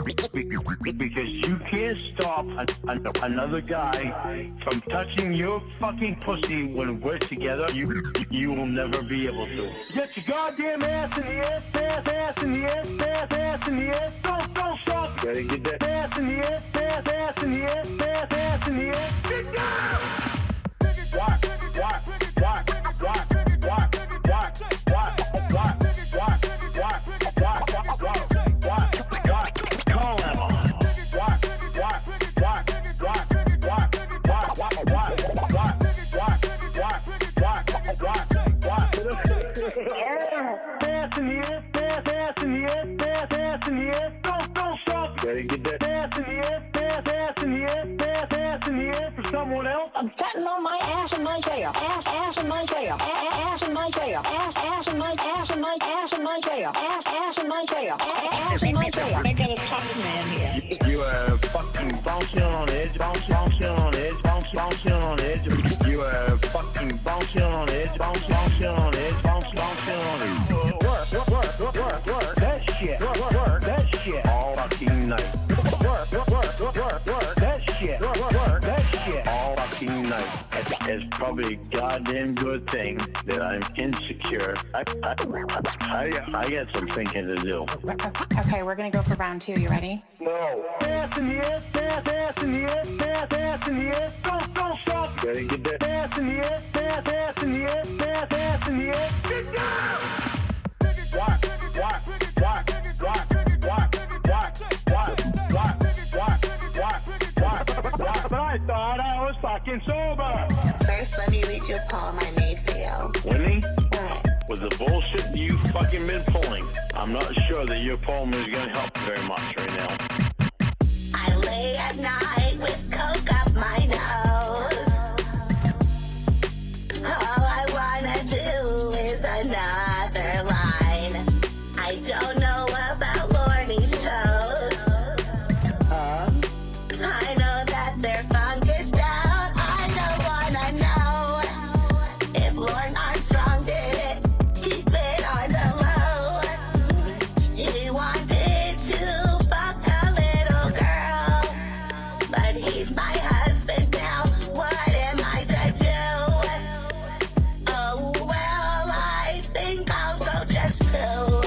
Because you can't stop another guy from touching your fucking pussy when we're together. You will never be able to. Get your goddamn ass in the air, ass in the air, ass in the air. Don't stop. Gotta get that ass in the air, ass in the air, ass in the air. Get down! Walk. Call him. Ass in the air, ass in the air, ass in the air. Don't stop. Gotta get that ass in the air, ass in the air, ass in the air for someone else. I'm sitting on my ass in my tail, ass in my tail, ass in my tail, ass in my tail, ass in my tail, ass in my tail, ass in my tail. I got a tough man here. You are fucking bouncing on edge, bouncing on edge, bouncing on edge. You are fucking bouncing on edge, bouncing on edge, bouncing on edge. Work that shit. Work that shit all fucking night. Work that shit. Work that shit all fucking night. It's probably a goddamn good thing that I'm insecure. I got some thinking to do. Okay, we're gonna go for round 2. You ready? No. Ass in the air, ass in the air, ass in the air. Don't stop. Gotta get that ass in the air, ass in the air, ass in the air. Get down! Walk. But I thought I was fucking sober. First, let me read you a poem I made for you. Winnie? What? With the bullshit you fucking been pulling, I'm not sure that your poem is gonna help very much right now. I lay at night with coke up my nose. All I wanna do is another line. I don't know about Lorne's toes. I know that their funk is down. I don't wanna know if Lorne Armstrong did it. Keep it on the low. He wanted to fuck a little girl, but he's my husband now. What am I to do? Oh well, I think I'll go just poo.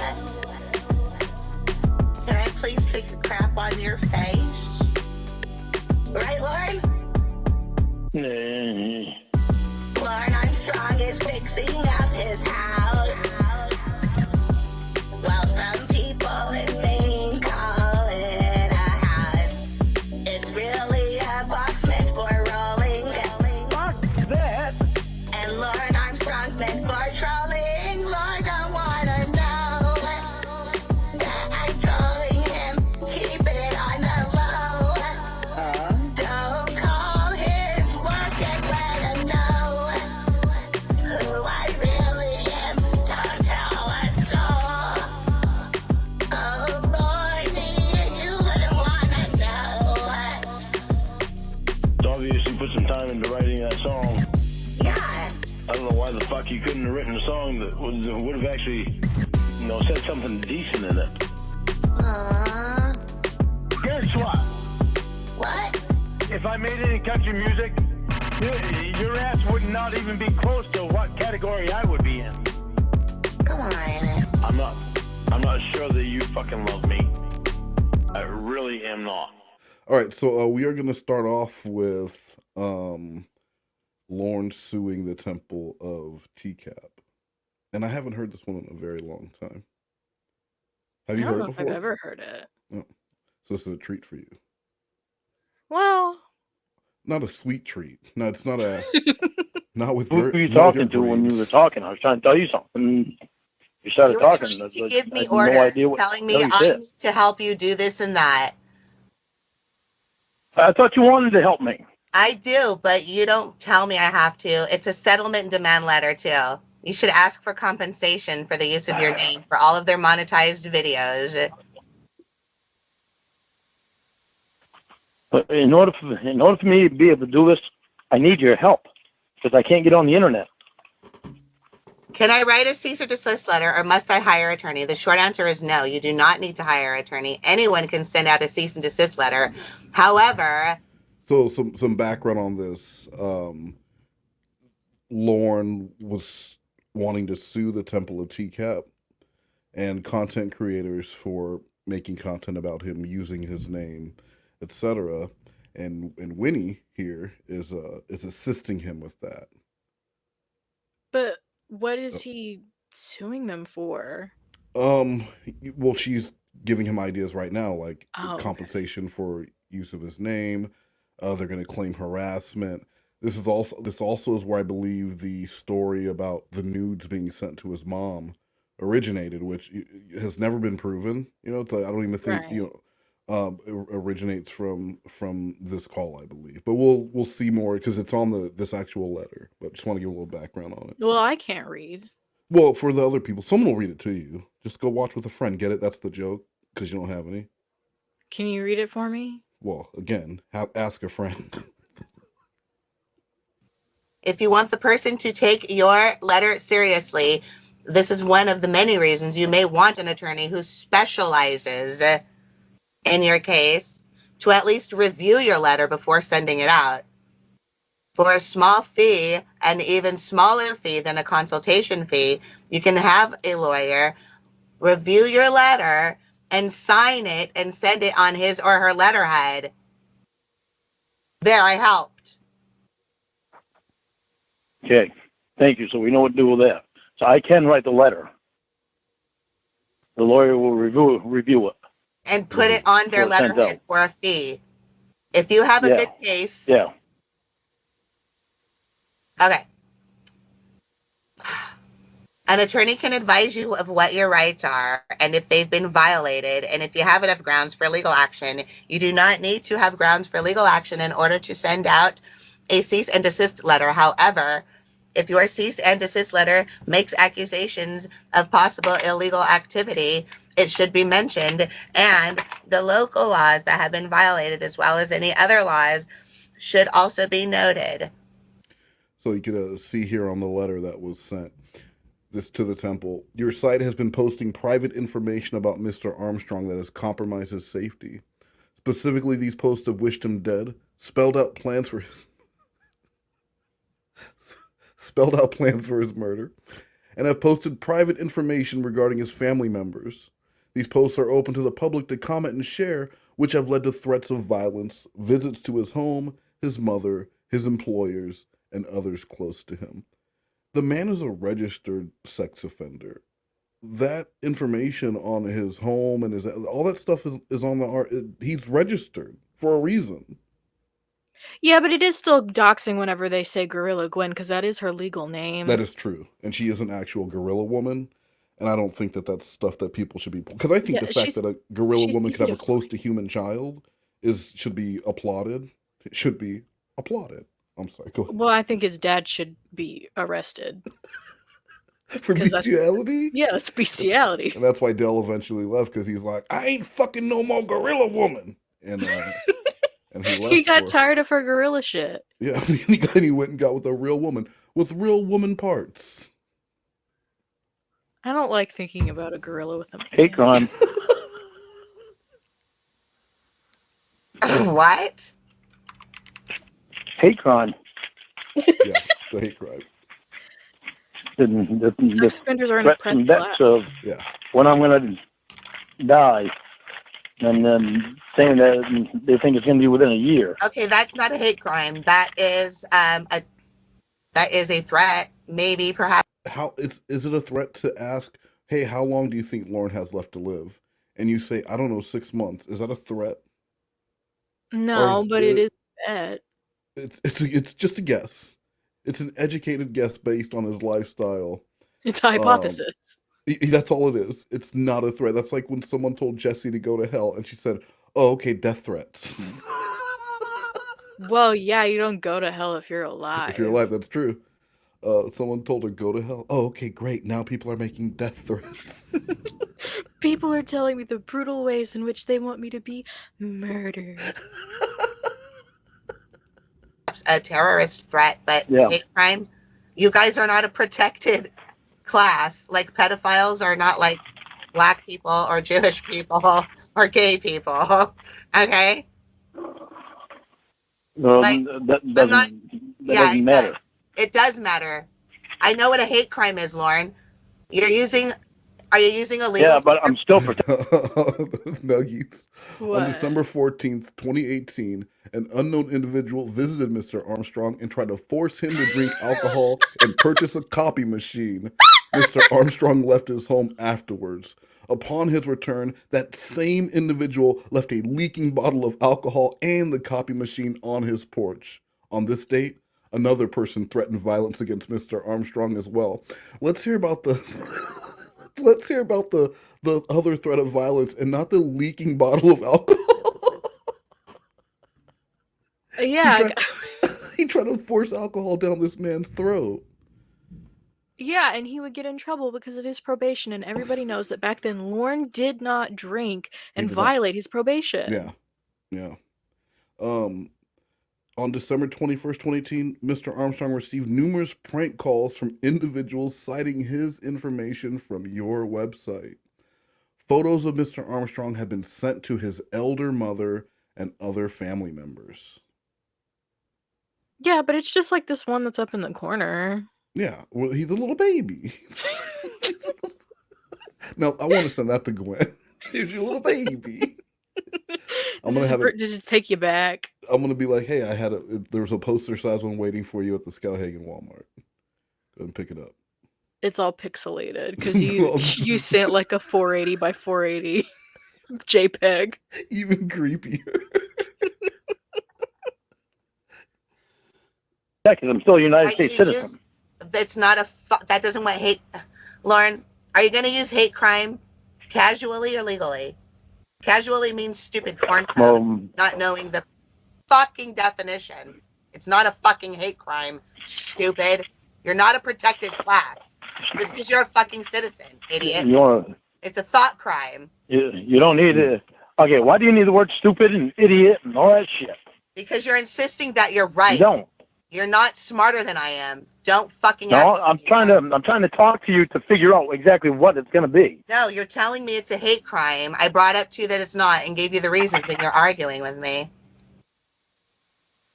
Can I please take a crap on your face? Right, Lorne? Lorne Armstrong is fixing up his house. Well, some people in Maine call it a house. It's really a box meant for rolling. Fuck that! And Lorne Armstrong's meant for trolling. Lorne don't wanna know that I'm trolling him. Keep it on the low. Don't call his work and let him know who I really am. Don't tell us so. Oh, Lorne, you wouldn't wanna know. It's obvious you put some time into writing that song. Yeah. I don't know why the fuck you couldn't have written a song that would have actually, said something decent in it. Guess what? What? If I made any country music, your ass would not even be close to what category I would be in. Come on. I'm not sure that you fucking love me. I really am not. All right, so we are going to start off with Lorne suing the Temple of TCAP. And I haven't heard this one in a very long time. Have you I don't heard know it if before? I've ever heard it. Oh. So this is a treat for you. Well, Not a sweet treat. No, it's not a... not with Who your... were you not with your talking to when you were grades. talking? I was trying to tell you something. You started You were talking. trying I to give me had orders, no idea what telling the me hell you I said. need to help you do this and that. I thought you wanted to help me. I do, but you don't tell me I have to. It's a settlement and demand letter, too. You should ask for compensation for the use of your name for all of their monetized videos. But in order for me to be able to do this, I need your help because I can't get on the internet. Can I write a cease or desist letter, or must I hire an attorney? The short answer is no. You do not need to hire an attorney. Anyone can send out a cease and desist letter. However, So some background on this. Lorne was wanting to sue the Temple of TCAP and content creators for making content about him using his name, etc. And Winnie here is assisting him with that. But what is he suing them for? Well, she's giving him ideas right now, like Okay. compensation for use of his name. They're going to claim harassment. This also is where I believe the story about the nudes being sent to his mom originated, which has never been proven. You know, it's like, I don't even think Right. it originates from this call, I believe. But we'll see more because it's on this actual letter. But just want to give a little background on it. Well, I can't read. Well, for the other people, someone will read it to you. Just go watch with a friend. Get it? That's the joke because you don't have any. Can you read it for me? Well, again, ask a friend. if you want the person to take your letter seriously, this is one of the many reasons you may want an attorney who specializes in your case to at least review your letter before sending it out. For a small fee, an even smaller fee than a consultation fee, you can have a lawyer review your letter and sign it and send it on his or her letterhead. There, I helped. Okay, thank you. So we know what to do with that. So I can write the letter. The lawyer will review it. And put it on their Before it's sent letterhead out. for a fee. If you have a Yeah. good case, Yeah. okay. An attorney can advise you of what your rights are and if they've been violated. And if you have enough grounds for legal action, you do not need to have grounds for legal action in order to send out a cease and desist letter. However, if your cease and desist letter makes accusations of possible illegal activity, it should be mentioned. And the local laws that have been violated, as well as any other laws, should also be noted. So you can see here on the letter that was sent this to the temple. Your site has been posting private information about Mr. Armstrong that has compromised his safety. Specifically, these posts have wished him dead, spelled out plans for his murder, and have posted private information regarding his family members. These posts are open to the public to comment and share, which have led to threats of violence, visits to his home, his mother, his employers, and others close to him. The man is a registered sex offender. That information on his home and all that stuff is on he's registered for a reason. Yeah, but it is still doxing whenever they say Gorilla Gwen, because that is her legal name. That is true. And she is an actual gorilla woman. And I don't think that that's stuff that people should be... Because I think the fact that a gorilla woman could have a close to human child should be applauded. It should be applauded. I'm sorry, go ahead. Well, I think his dad should be arrested. For bestiality? Yeah, it's bestiality. And that's why Dell eventually left, because he's like, I ain't fucking no more gorilla woman. And he left. He got tired of her gorilla shit. Yeah, he went and got with a real woman with real woman parts. I don't like thinking about a gorilla with a man. Hate crime. What? Hate crime. Yeah, the hate crime. The offenders are in a threats and bets of when I'm going to die, and then saying that they think it's going to be within a year. Okay, that's not a hate crime. That is a threat. Maybe, perhaps. How is it a threat to ask, hey, how long do you think Lorne has left to live? And you say, I don't know, 6 months. Is that a threat? No, but it is a bet. It's just a guess. It's an educated guess based on his lifestyle. It's a hypothesis. That's all it is. It's not a threat. That's like when someone told Jessie to go to hell and she said, oh, okay, death threats. Well, yeah, you don't go to hell if you're alive. If you're alive, that's true. Someone told her, go to hell. Oh, okay, great. Now people are making death threats. People are telling me the brutal ways in which they want me to be murdered. A terrorist threat, but hate crime, you guys are not a protected class. Like pedophiles are not like black people or Jewish people or gay people. Okay? Like, that I'm not. Yeah, doesn't it matter. does. It does matter. I know what a hate crime is, Lorne. Are you using a legal Yeah, but I'm still Nuggies. On What? December 14th, 2018, an unknown individual visited Mr. Armstrong and tried to force him to drink alcohol and purchase a copy machine. Mr. Armstrong left his home afterwards. Upon his return, that same individual left a leaking bottle of alcohol and the copy machine on his porch. On this date, another person threatened violence against Mr. Armstrong as well. Let's hear about the the other threat of violence and not the leaking bottle of alcohol. Yeah. He tried to force alcohol down this man's throat. Yeah, and he would get in trouble because of his probation, and everybody knows that back then Lorne did not drink and violate his probation. Yeah. On December 21st, 2018, Mr. Armstrong received numerous prank calls from individuals citing his information from your website. Photos of Mr. Armstrong have been sent to his elder mother and other family members. Yeah, but it's just like this one that's up in the corner. Yeah, well, he's a little baby. No, I want to send that to Gwen. Here's your little baby. I'm gonna have it just take you back. I'm gonna be like, hey, there was a poster size one waiting for you at the Skowhagen Walmart. Go and pick it up. It's all pixelated because you sent like a 480 by 480 JPEG. Even creepier. Yeah, because I'm still a United States citizen. That's not that doesn't what hate. Lauren, are you going to use hate crime casually or legally? Casually means stupid corn code, not knowing the fucking definition. It's not a fucking hate crime, stupid. You're not a protected class. Just because you're a fucking citizen, idiot. It's a thought crime. You don't need it. Okay, why do you need the word stupid and idiot and all that shit? Because you're insisting that you're right. You don't. You're not smarter than I am. Don't fucking. No, I'm trying to talk to you to figure out exactly what it's gonna be. No, you're telling me it's a hate crime. I brought up to you that it's not and gave you the reasons, and you're arguing with me.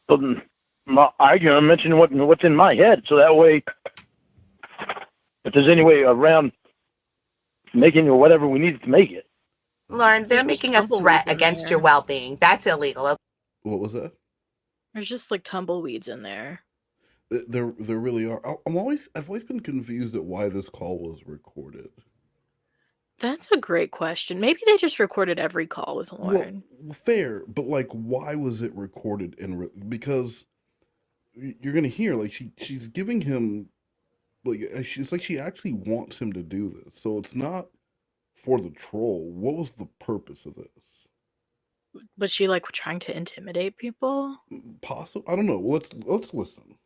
So I'm not arguing. I'm mentioning what's in my head, so that way, if there's any way around making or whatever we need to make it. Lauren, they're making a threat against your well-being. That's illegal. What was that? There's just like tumbleweeds in there. There really are. I've always been confused at why this call was recorded. That's a great question. Maybe they just recorded every call with Lorne. Well, fair, but like, why was it recorded? Because you're gonna hear like she's giving him like it's like she actually wants him to do this. So it's not for the troll. What was the purpose of this? Was she like trying to intimidate people? Possible. I don't know. Let's listen.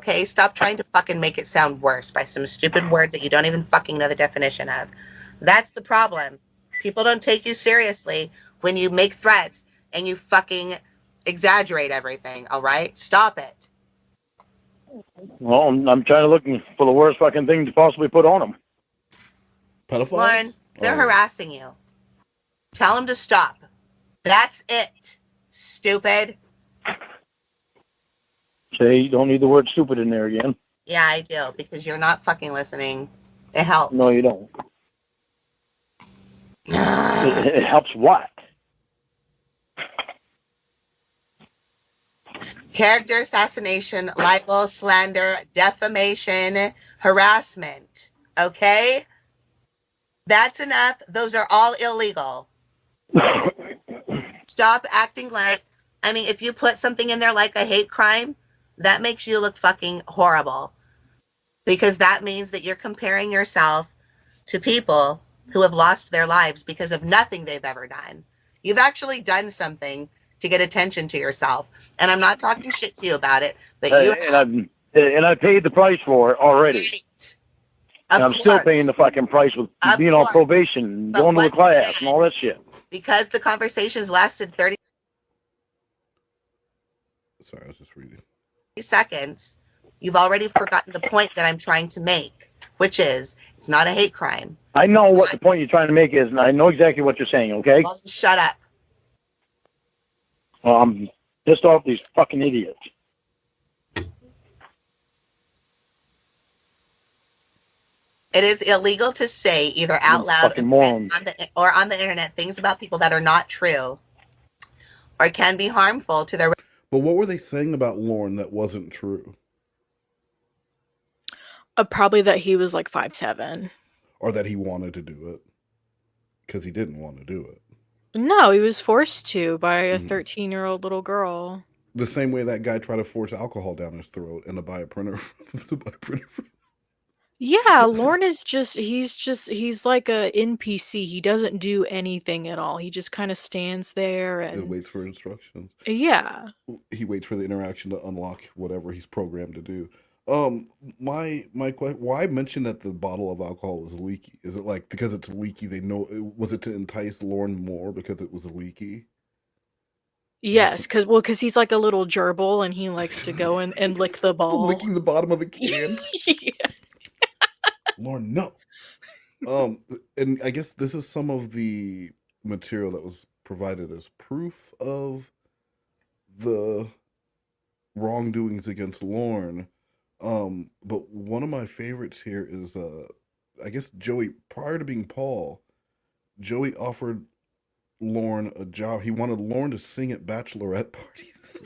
Okay, stop trying to fucking make it sound worse by some stupid word that you don't even fucking know the definition of. That's the problem. People don't take you seriously when you make threats and you fucking exaggerate everything, all right? Stop it. Well, I'm trying to look for the worst fucking thing to possibly put on them. Pedophiles? Lauren, they're harassing you. Tell them to stop. That's it, stupid. Say you don't need the word stupid in there again. Yeah, I do, because you're not fucking listening. It helps. No, you don't. It helps what? Character assassination, libel, slander, defamation, harassment. Okay? That's enough. Those are all illegal. Stop acting like, if you put something in there like a hate crime, that makes you look fucking horrible. Because that means that you're comparing yourself to people who have lost their lives because of nothing they've ever done. You've actually done something to get attention to yourself. And I'm not talking shit to you about it, but and I paid the price for it already. Right. And I'm still paying the fucking price with being on probation, going to the class, and all that shit. Because the conversations lasted 30 Sorry, I was just reading. seconds, you've already forgotten the point that I'm trying to make. which is it's not a hate crime. I know what the point you're trying to make is, and I know exactly what you're saying, okay? Well, shut up. Well, I'm pissed off these fucking idiots. It is illegal to say either out loud or on the internet things about people that are not true or can be harmful to their. But what were they saying about Lorne that wasn't true? Probably that he was like 5'7". Or that he wanted to do it. Because he didn't want to do it. No, he was forced to by a 13-year-old little girl. The same way that guy tried to force alcohol down his throat and to buy a printer. Yeah, Lorne is he's like a NPC. He doesn't do anything at all. He just kind of stands there and waits for instructions. Yeah. He waits for the interaction to unlock whatever he's programmed to do. My question: why mention that the bottle of alcohol was leaky? Is it like because it's leaky? They know was it to entice Lorne more because it was leaky? Yes, because he's like a little gerbil and he likes to go and lick the ball, licking the bottom of the can. Yeah. Lorne, no. And I guess this is some of the material that was provided as proof of the wrongdoings against Lorne. But one of my favorites here is I guess Joey, prior to being Paul, Joey offered Lorne a job. He wanted Lorne to sing at bachelorette parties.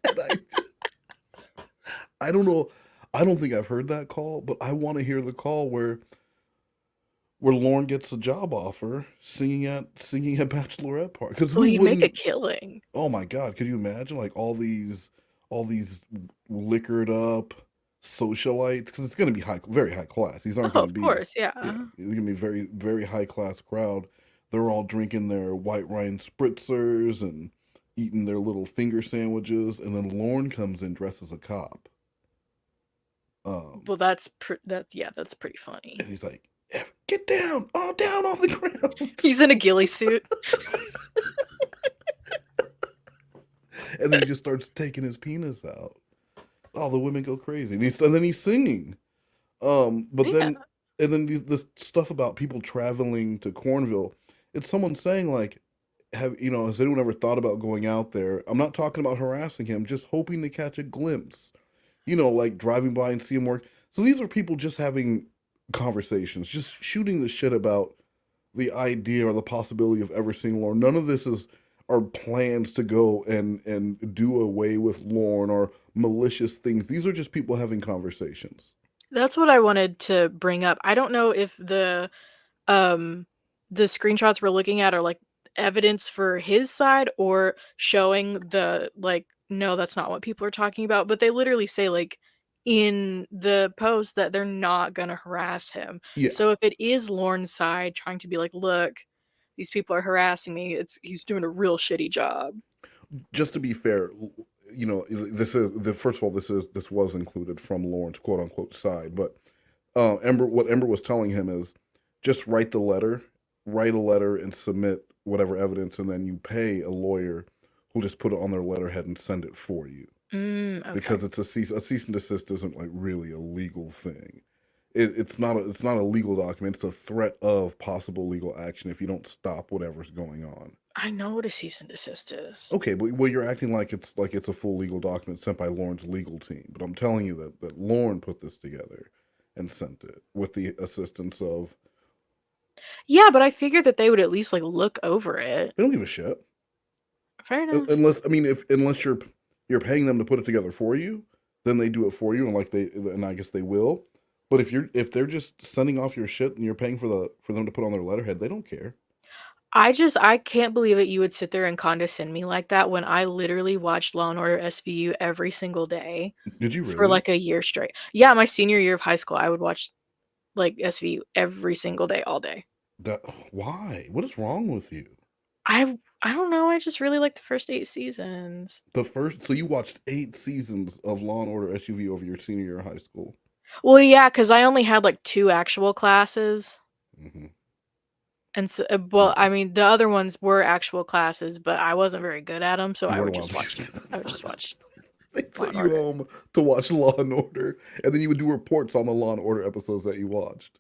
And I don't know. I don't think I've heard that call, but I want to hear the call where Lorne gets a job offer singing at bachelorette parties. Because well, he'd make a killing. Oh my God! Could you imagine like all these liquored up socialites? Because it's going to be very high class. These aren't going to be. Of course, yeah. It's going to be very, very high class crowd. They're all drinking their white wine spritzers and eating their little finger sandwiches, and then Lorne comes in dressed as a cop. Well, that's pretty funny. And he's like, "Get down! Oh, down off the ground!" He's in a ghillie suit. And then he just starts taking his penis out. Oh, the women go crazy. And then he's singing. Then this stuff about people traveling to Cornville, it's someone saying like, has anyone ever thought about going out there? I'm not talking about harassing him, just hoping to catch a glimpse. Like driving by and see him work. So these are people just having conversations, just shooting the shit about the idea or the possibility of ever seeing Lorne. None of this are plans to go and do away with Lorne or malicious things. These are just people having conversations. That's what I wanted to bring up. I don't know if the screenshots we're looking at are like evidence for his side or showing the like, no, that's not what people are talking about. But they literally say like in the post that they're not gonna harass him. Yeah. So if it is Lorne's side trying to be like, look, these people are harassing me, he's doing a real shitty job. Just to be fair, this was included from Lorne's quote unquote side, but what Ember was telling him is just write a letter and submit whatever evidence, and then you pay a lawyer who'll just put it on their letterhead and send it for you. Okay. Because it's a cease and desist isn't like really a legal thing. It's not a legal document. It's a threat of possible legal action if you don't stop whatever's going on. I know what a cease and desist is. Okay, but you're acting like it's a full legal document sent by Lorne's legal team. But I'm telling you that Lorne put this together and sent it with the assistance of. Yeah, but I figured that they would at least like look over it. They don't give a shit. Fair enough. Unless you're paying them to put it together for you, then they do it for you, and I guess they will. But if they're just sending off your shit and you're paying for them to put on their letterhead, they don't care. I can't believe that you would sit there and condescend me like that when I literally watched Law and Order SVU every single day. Did you really? For like a year straight. Yeah, my senior year of high school, I would watch like SVU every single day, all day. Why? What is wrong with you? I don't know. I just really like the first 8 seasons. So you watched 8 seasons of Law and Order SVU over your senior year of high school? Well, yeah, because I only had like 2 actual classes. Mm-hmm. And so, the other ones were actual classes, but I wasn't very good at them, so I would just watch. They Law sent and you Order. home to watch Law and Order, and then you would do reports on the Law and Order episodes that you watched.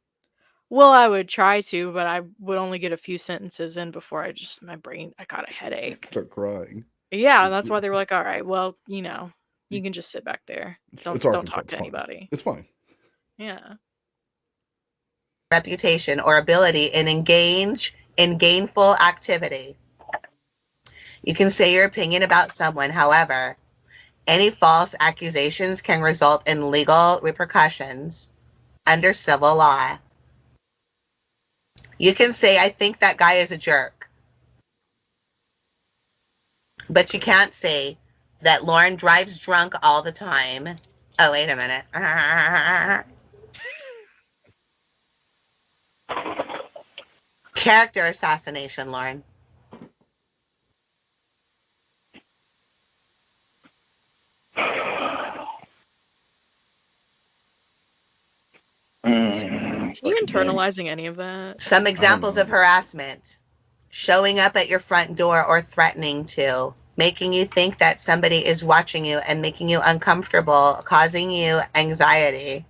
Well, I would try to, but I would only get a few sentences in before I got a headache. Start crying. Yeah, and that's why they were like, all right, well, you can just sit back there. It's Don't Arkansas. talk It's to fine. anybody. It's fine. Yeah. Reputation or ability and engage in gainful activity. You can say your opinion about someone, however, any false accusations can result in legal repercussions under civil law. You can say, I think that guy is a jerk. But you can't say that Lorne drives drunk all the time. Oh, wait a minute. Character assassination, Lorne. Is he internalizing any of that? Some examples know. of harassment. Showing up at your front door or threatening to. Making you think that somebody is watching you and making you uncomfortable, causing you anxiety.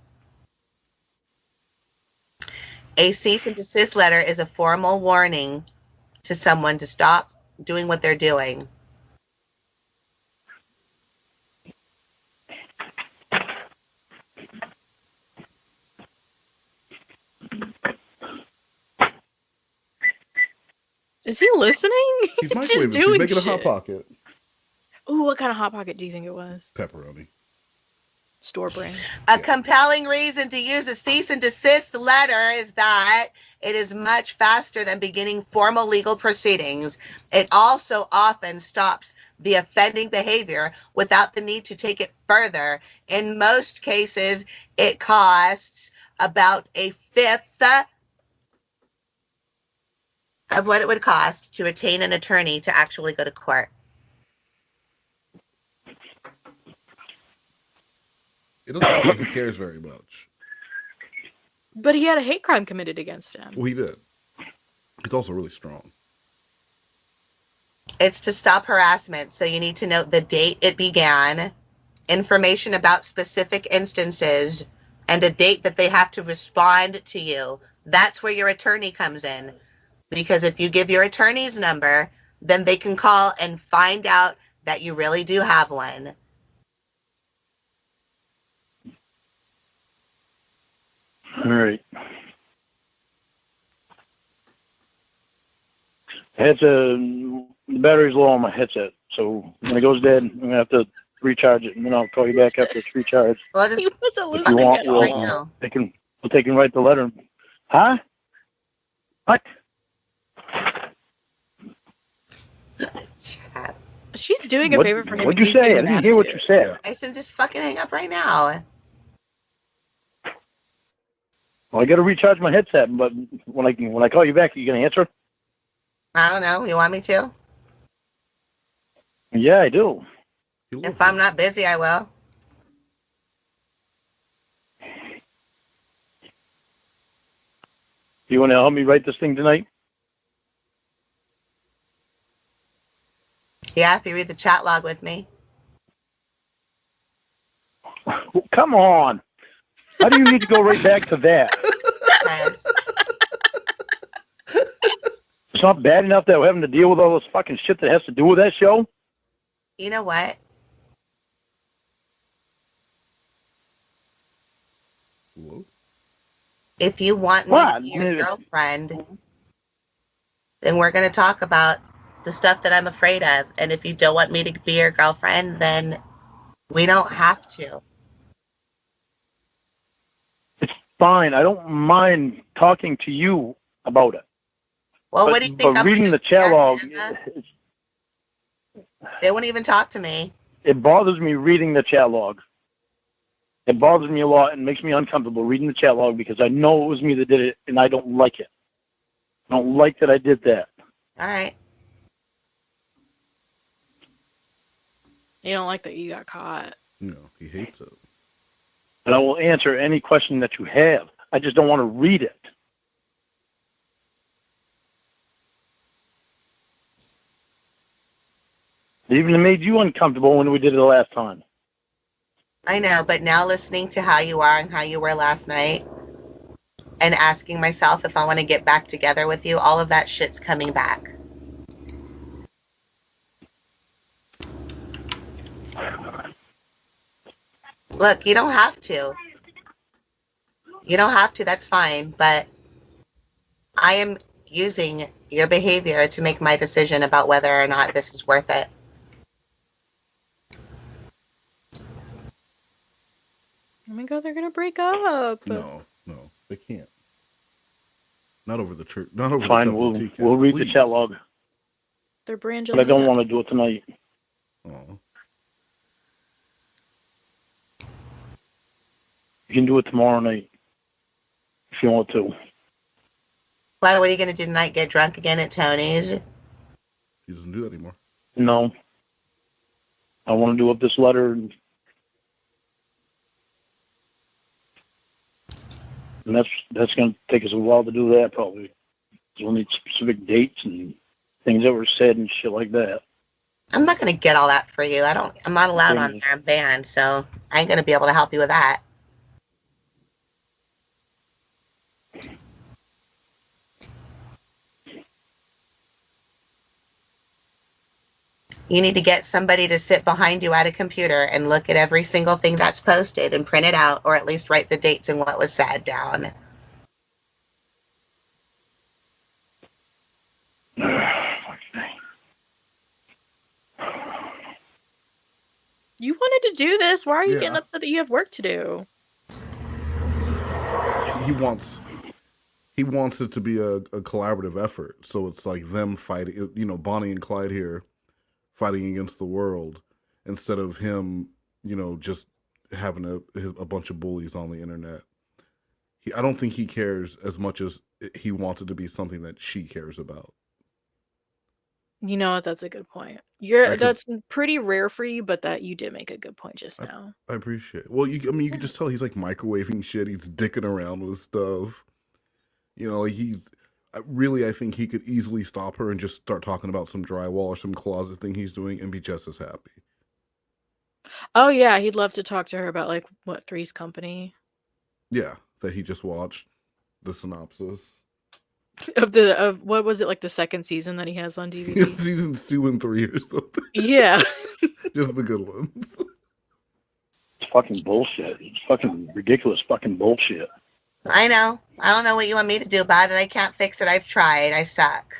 A cease and desist letter is a formal warning to someone to stop doing what they're doing. Is he listening? He's Just microwaving. She's doing making a hot shit. pocket. Ooh, what kind of hot pocket do you think it was? Pepperoni. Store brand. A compelling reason to use a cease and desist letter is that it is much faster than beginning formal legal proceedings. It also often stops the offending behavior without the need to take it further. In most cases, it costs about a fifth of what it would cost to retain an attorney to actually go to court. It doesn't seem like he cares very much. But he had a hate crime committed against him. Well, he did. He's also really strong. It's to stop harassment, so you need to note the date it began, information about specific instances, and a date that they have to respond to you. That's where your attorney comes in. Because if you give your attorney's number, then they can call and find out that you really do have one. All right. The battery's low on my headset, so when it goes dead, I'm gonna have to recharge it, and then I'll call you back after it's recharged. Well, just He wasn't If you listening want, at all. right now. we'll take and write the letter. Huh? What? Shut up. She's doing a favor for him. What'd and you he's say? I getting didn't mad hear what too. you said. Yeah. I said just fucking hang up right now. Well, I got to recharge my headset, but when I call you back, are you gonna answer? I don't know. You want me to? Yeah, I do. He loves If I'm you. not busy, I will. You want to help me write this thing tonight? Yeah, if you read the chat log with me. Well, come on. How do you need to go right back to that? Because It's not bad enough that we're having to deal with all this fucking shit that has to do with that show? you know what? Whoa. If you want me What? to be your girlfriend, then we're going to talk about the stuff that I'm afraid of. And if you don't want me to be your girlfriend, then we don't have to. It's fine. I don't mind talking to you about it. Well, But, what do you think? but I'm reading gonna the chat do? log, They won't even talk to me. it bothers me reading the chat log. It bothers me a lot and makes me uncomfortable reading the chat log because I know it was me that did it and I don't like it. I don't like that I did that. All right. You don't like that you got caught. No, he hates it. And I will answer any question that you have. I just don't want to read it. It even made you uncomfortable when we did it the last time. I know, but now listening to how you are and how you were last night and asking myself if I want to get back together with you, all of that shit's coming back. Look, you don't have to. You don't have to, that's fine, but I am using your behavior to make my decision about whether or not this is worth it. Oh my god, they're gonna break up. No, they can't. Not over the church. Not over Fine, the Temple of TCAP. we'll read the please. chat log, They're branching. but I don't want to do it tonight. Oh. You can do it tomorrow night if you want to. Well, what are you going to do tonight? Get drunk again at Tony's? He doesn't do that anymore. No. I want to do up this letter, and that's going to take us a while to do that, probably. We'll need specific dates and things that were said and shit like that. I'm not going to get all that for you. I'm not allowed on there. I'm banned, so I ain't going to be able to help you with that. You need to get somebody to sit behind you at a computer and look at every single thing that's posted and print it out, or at least write the dates and what was said down. You wanted to do this. Why are you Yeah. getting upset that you have work to do? He wants it to be a collaborative effort. So it's like them fighting, you know, Bonnie and Clyde here fighting against the world instead of him, you know, just having a bunch of bullies on the internet. I don't think he cares as much as he wants it to be something that she cares about. You know what? That's a good point. Right, That's pretty rare for you, but that you did make a good point just now. I appreciate it. Well, you can just tell he's like microwaving shit. He's dicking around with stuff. You know, I think he could easily stop her and just start talking about some drywall or some closet thing he's doing and be just as happy. Oh yeah, he'd love to talk to her about like what Three's Company. Yeah, that he just watched the synopsis of what was it, like the second season that he has on DVD? Seasons 2 and 3 or something. Yeah. Just the good ones. It's fucking bullshit. It's fucking ridiculous fucking bullshit. I know. I don't know what you want me to do about it. I can't fix it. I've tried. I suck.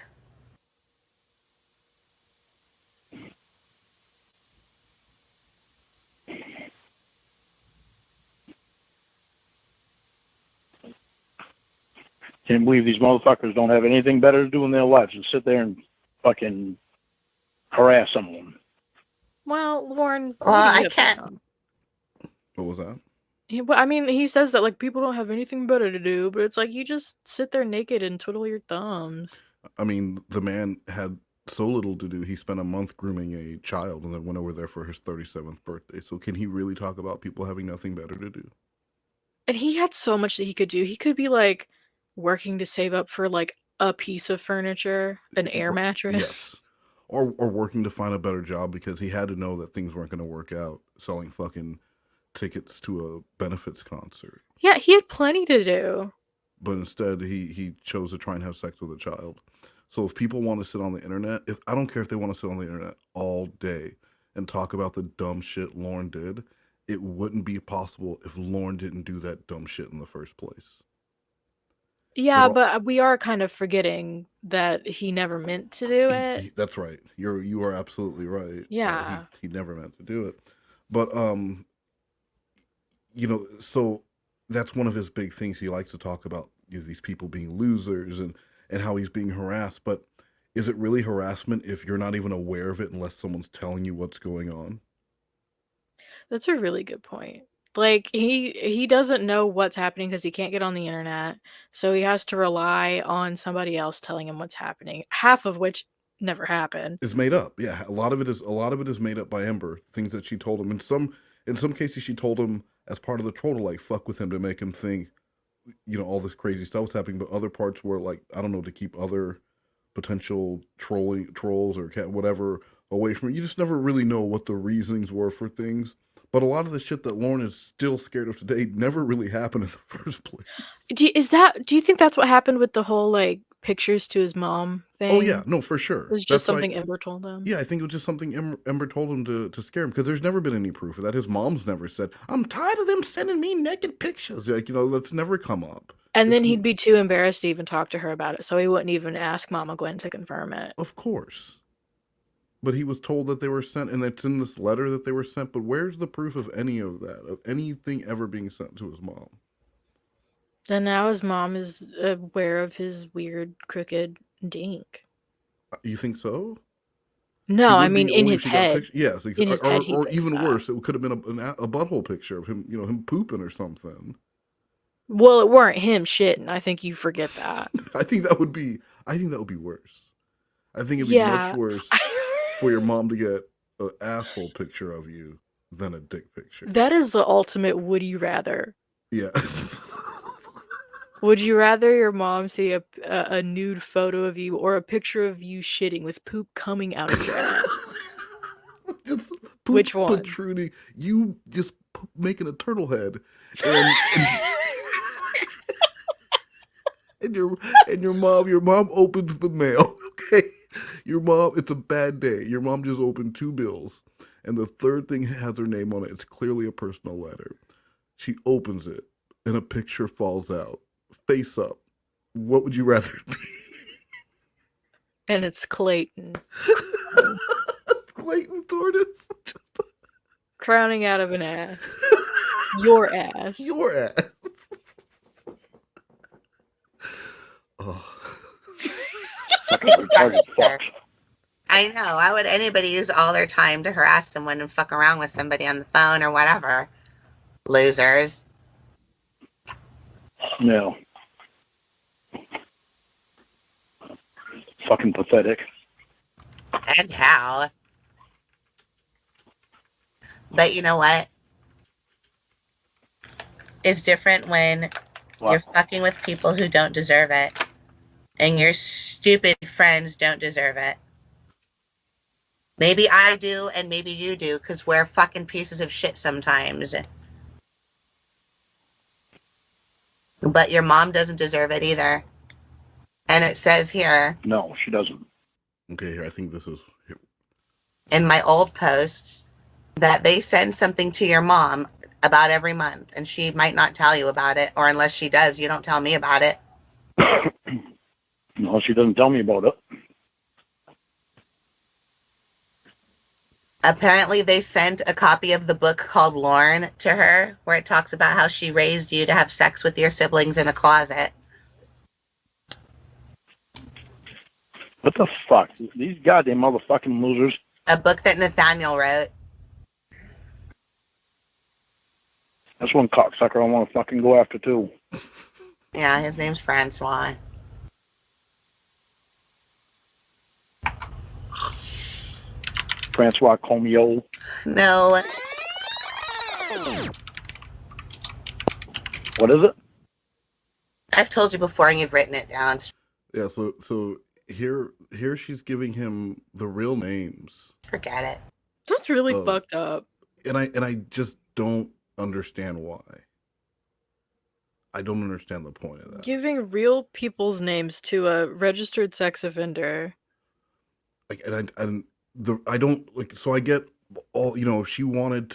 Can't believe these motherfuckers don't have anything better to do in their lives than sit there and fucking harass someone. Well, Lorne. Well, I can't. What was that? I mean, he says that like people don't have anything better to do, but it's like you just sit there naked and twiddle your thumbs. I mean, the man had so little to do. He spent a month grooming a child and then went over there for his 37th birthday. So can he really talk about people having nothing better to do? And he had so much that he could do. He could be like working to save up for like a piece of furniture, an air mattress. Yes. Or working to find a better job because he had to know that things weren't going to work out selling fucking tickets to a benefits concert. Yeah, he had plenty to do. But instead, he chose to try and have sex with a child. So if people want to sit on the internet, I don't care if they want to sit on the internet all day and talk about the dumb shit Lorne did, it wouldn't be possible if Lorne didn't do that dumb shit in the first place. Yeah, but we are kind of forgetting that he never meant to do it. That's right. You are absolutely right. Yeah. He never meant to do it. But you know, so that's one of his big things. He likes to talk about, you know, these people being losers and how he's being harassed. But is it really harassment if you're not even aware of it unless someone's telling you what's going on? That's a really good point. Like he doesn't know what's happening because he can't get on the internet, so he has to rely on somebody else telling him what's happening. Half of which never happened. It's made up. Yeah, a lot of it is made up by Ember. Things that she told him. In some cases, she told him as part of the troll to like fuck with him to make him think, you know, all this crazy stuff was happening. But other parts were like, I don't know, to keep other potential trolls or whatever away from it. You just never really know what the reasonings were for things. But a lot of the shit that Lorne is still scared of today never really happened in the first place. Do you think that's what happened with the whole like pictures to his mom thing? Oh yeah, no, for sure. It was That's just something Ember told him. Yeah, I think it was just something Ember told him to scare him, because there's never been any proof of that. His mom's never said, "I'm tired of them sending me naked pictures." Like, that's never come up. And then he'd be too embarrassed to even talk to her about it, so he wouldn't even ask Mama Gwen to confirm it. Of course. But he was told that they were sent, and it's in this letter that they were sent, but where's the proof of any of that, of anything ever being sent to his mom? And now his mom is aware of his weird, crooked dink. You think so? No, I mean in his head. Yes, in his head, he or thinks even that. worse, it could have been a butthole picture of him, him pooping or something. Well, it weren't him shitting. I think you forget that. I think that would be worse. I think it'd be much worse for your mom to get an asshole picture of you than a dick picture. That is the ultimate would you rather. Yeah. Would you rather your mom see a nude photo of you or a picture of you shitting with poop coming out of your ass? Just poop Which one? protruding. You just making a turtle head, and your mom opens the mail. Okay, your mom. It's a bad day. Your mom just opened 2 bills, and the third thing has her name on it. It's clearly a personal letter. She opens it, and a picture falls out, face up. What would you rather it be? And it's Clayton. Clayton Tortoise. Crowning out of an ass. Your ass. Your ass. Oh. I know. Why would anybody use all their time to harass someone and fuck around with somebody on the phone or whatever? Losers. No. Fucking pathetic. And how? But you know what? It's different when you're fucking with people who don't deserve it. And your stupid friends don't deserve it. Maybe I do, and maybe you do, because we're fucking pieces of shit sometimes. But your mom doesn't deserve it either. And it says here. No, she doesn't. Okay, here, I think this is... In my old posts, that they send something to your mom about every month, and she might not tell you about it, or unless she does, you don't tell me about it. No, she doesn't tell me about it. Apparently, they sent a copy of the book called Lorne to her, where it talks about how she raised you to have sex with your siblings in a closet. What the fuck? These goddamn motherfucking losers. A book that Nathaniel wrote. That's one cocksucker I want to fucking go after, too. Yeah, his name's Francois. Francois Comio. No. What is it? I've told you before, and you've written it down. Yeah, so here she's giving him the real names. Forget it. That's really fucked up. And I just don't understand why. I don't understand the point of that. Giving real people's names to a registered sex offender. Like, I don't like. So I get all, she wanted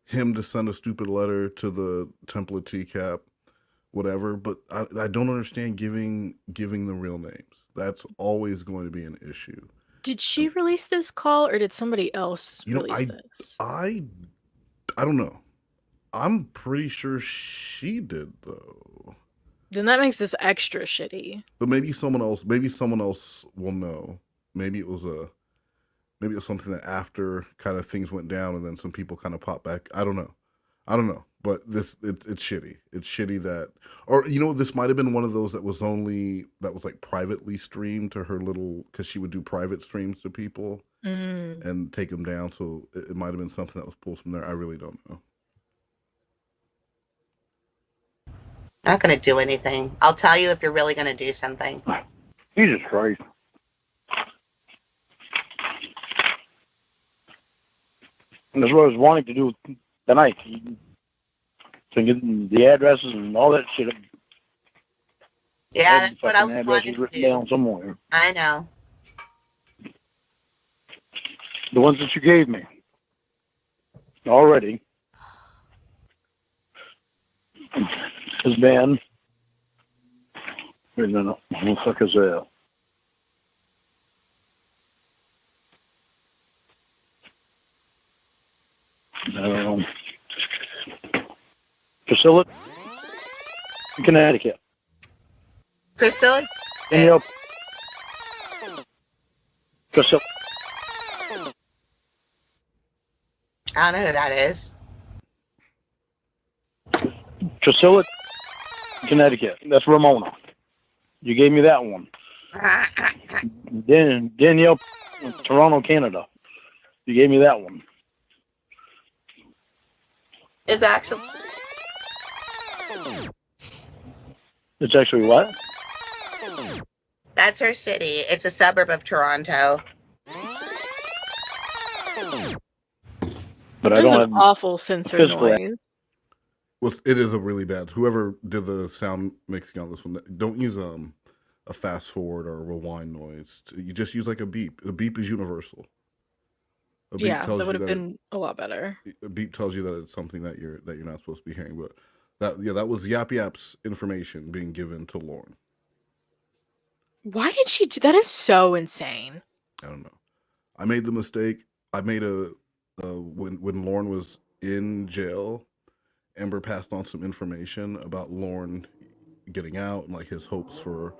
him to send a stupid letter to the Temple of TCAP, whatever. But I don't understand giving the real names. That's always going to be an issue. Did she release this call, or did somebody else release this? I don't know. I'm pretty sure she did, though. Then that makes this extra shitty. But maybe someone else will know. Maybe it was something that after kind of things went down and then some people kind of popped back. I don't know. But it's shitty. It's shitty that, or this might have been one of those that was like privately streamed to her because she would do private streams to people and take them down. So it might have been something that was pulled from there. I really don't know. Not going to do anything. I'll tell you if you're really going to do something. Jesus Christ. And that's what I was wanting to do tonight. To get the addresses and all that shit. Yeah, that's what I Fucking was addresses wanting to written do. down somewhere. I know. The ones that you gave me. Already. Has been. Wait a minute. What the fuck is that? I don't know. Priscilla, Connecticut. Priscilla? Yep. Priscilla. I don't know who that is. Priscilla, Connecticut. That's Ramona. You gave me that one. Danielle, Toronto, Canada. You gave me that one. It's actually... It's actually what? That's her city. It's a suburb of Toronto. But I There's don't an have awful censor physical noise. Well, it is a really bad. Whoever did the sound mixing on this one, don't use a fast forward or a rewind noise. You just use like a beep. A beep is universal. A beep Yeah, tells that you would have that been a lot better. a beep tells you that it's something that you're not supposed to be hearing. But that was Yap Yap's information being given to Lorne. Why did she do that? Is so insane. I don't know. I made the mistake. I made when Lorne was in jail, Ember passed on some information about Lorne getting out and like his hopes for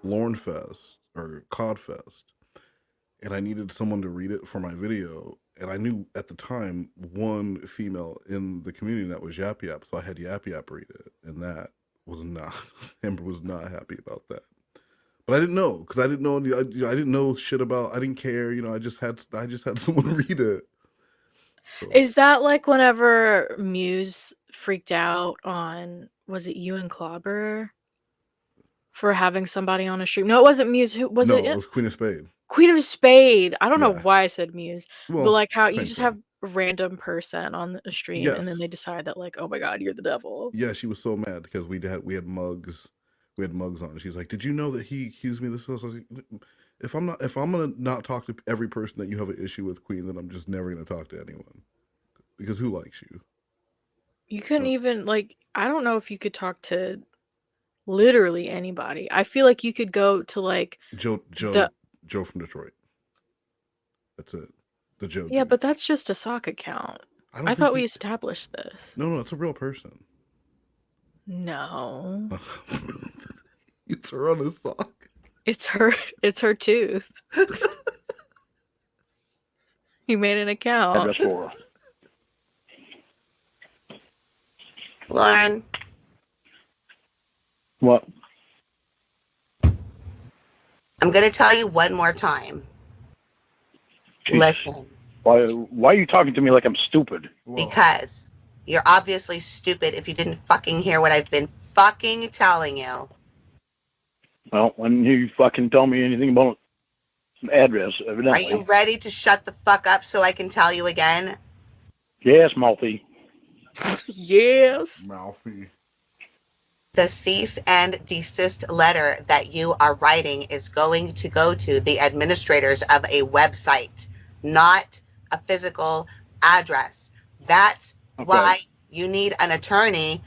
Lorne Fest or Cod Fest. And I needed someone to read it for my video. And I knew at the time one female in the community that was Yap Yap. So I had Yap Yap read it. And that was not, Ember was not happy about that. But I didn't know, because I didn't know, I didn't know shit about, I didn't care, I just had someone read it. So. Is that like whenever Muse freaked out on, was it you and Clobber for having somebody on a stream? No, it wasn't Muse. Who was it? No, it was Queen of Spade. Queen of Spade. I don't know Yeah. why I said Muse, Well, but like how you same just thing. have a random person on the stream, and then Yes. they decide that like, oh my god, you're the devil. Yeah, she was so mad because we had mugs. We had mugs on. She's like, "Did you know that he accused me of this?" I was like, if I'm gonna not talk to every person that you have an issue with, Queen, then I'm just never gonna talk to anyone. Because who likes you? You couldn't even like, I don't know if you could talk to literally anybody. I feel like you could go to like Joe from Detroit. That's it. The Joe. Yeah, dude. but that's just a sock account. I thought we established this. No, it's a real person. No. It's her on a sock. It's her tooth. You made an account. address for her. Lorne, What? I'm going to tell you one more time. Jeez. Listen. Why are you talking to me like I'm stupid? Well, Because you're obviously stupid if you didn't fucking hear what I've been fucking telling you. Well, when you fucking tell me anything about an address, Are evidently. you ready to shut the fuck up so I can tell you again? Yes, Mouthy. Yes. mouthy. The cease and desist letter that you are writing is going to go to the administrators of a website, not a physical address. That's why you need an attorney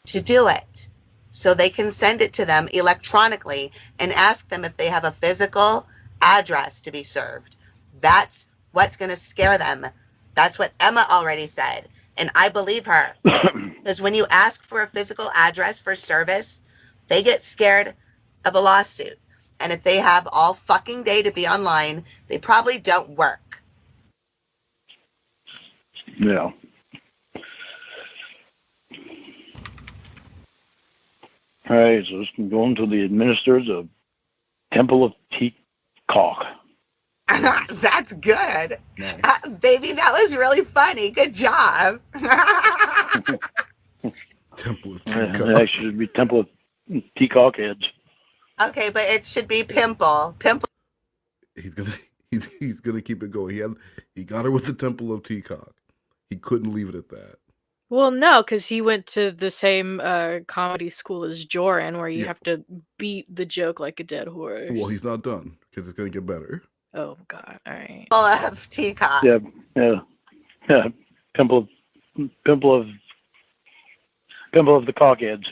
to do it. So they can send it to them electronically and ask them if they have a physical address to be served. That's what's going to scare them. That's what Emma already said. And I believe her. Because when you ask for a physical address for service, they get scared of a lawsuit. And if they have all fucking day to be online, they probably don't work. Yeah. All right, so it's going to the administrators of Temple of TCAP. That's good. Nice. Baby, that was really funny. Good job. Temple of It TCAP. actually should be Temple of TCAP heads. Okay, but it should be Pimple. He's gonna keep it going. He got her with the Temple of TCAP. He couldn't leave it at that. Well, no, because he went to the same comedy school as Joran, where you Yeah. have to beat the joke like a dead horse. Well, he's not done because it's going to get better. Oh God! All right. Temple of TCAP. Yeah. Temple of the Cockheads.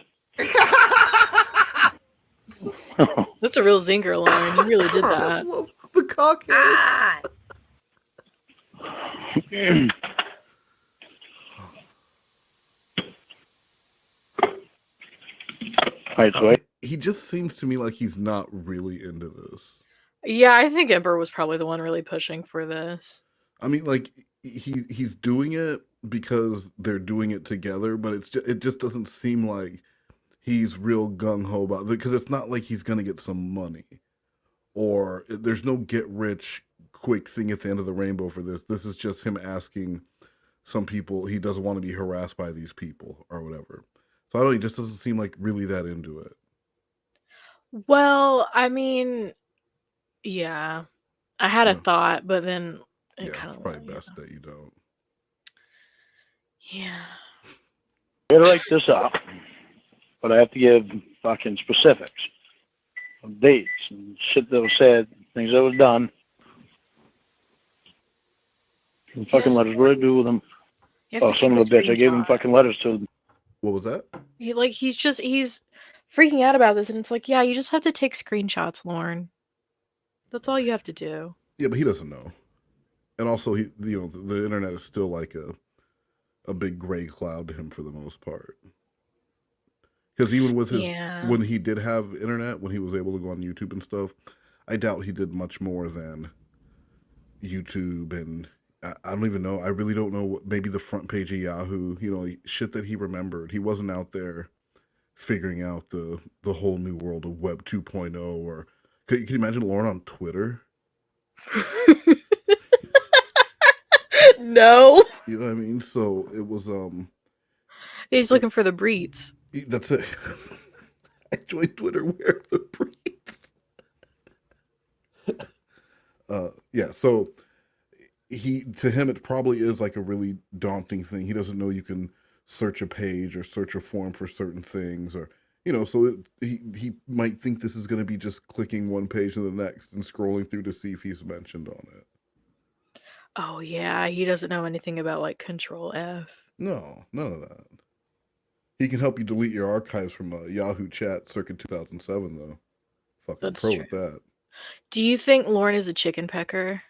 That's a real zinger, Lauren. You really did that. The Cockheads. Ah, Right, so He just seems to me like he's not really into this. Yeah, I think Ember was probably the one really pushing for this. I mean, like he's doing it because they're doing it together, but it just doesn't seem like he's real gung ho about it, because it's not like he's gonna get some money, or there's no get rich quick thing at the end of the rainbow for this. This is just him asking some people he doesn't want to be harassed by these people or whatever. So I don't know, he just doesn't seem like really that into it. Well, I mean, yeah, I had a Yeah. thought, but then it Yeah, kind it's of probably best that you don't. Yeah. gotta write this up, but I have to give fucking specifics of dates and shit that was said, things that was done. And fucking Yes. letters. What did I do with them? You have Oh, to son of keep a bitch! I gave him screenshot. fucking letters to them. What was that? He's freaking out about this, and it's like, yeah, you just have to take screenshots, Lorne. That's all you have to do. Yeah, but he doesn't know. And also, the internet is still like a big gray cloud to him for the most part. Because even with his, when he did have internet, when he was able to go on YouTube and stuff, I doubt he did much more than YouTube, and I don't even know. I really don't know what, maybe the front page of Yahoo, shit that he remembered. He wasn't out there figuring out the whole new world of Web 2.0, or can you imagine Lorne on Twitter? No. You know what I mean? So it was He's looking for the breeds. that's it. I joined Twitter where the breeds. Yeah, so to him it probably is like a really daunting thing. He doesn't know you can search a page or search a form for certain things, or so he might think this is going to be just clicking one page to the next and scrolling through to see if he's mentioned on it. Oh yeah, he doesn't know anything about like Control F. No, none of that. He can help you delete your archives from Yahoo Chat circa 2007, though. Fucking That's pro true. with that. Do you think Lorne is a chicken pecker?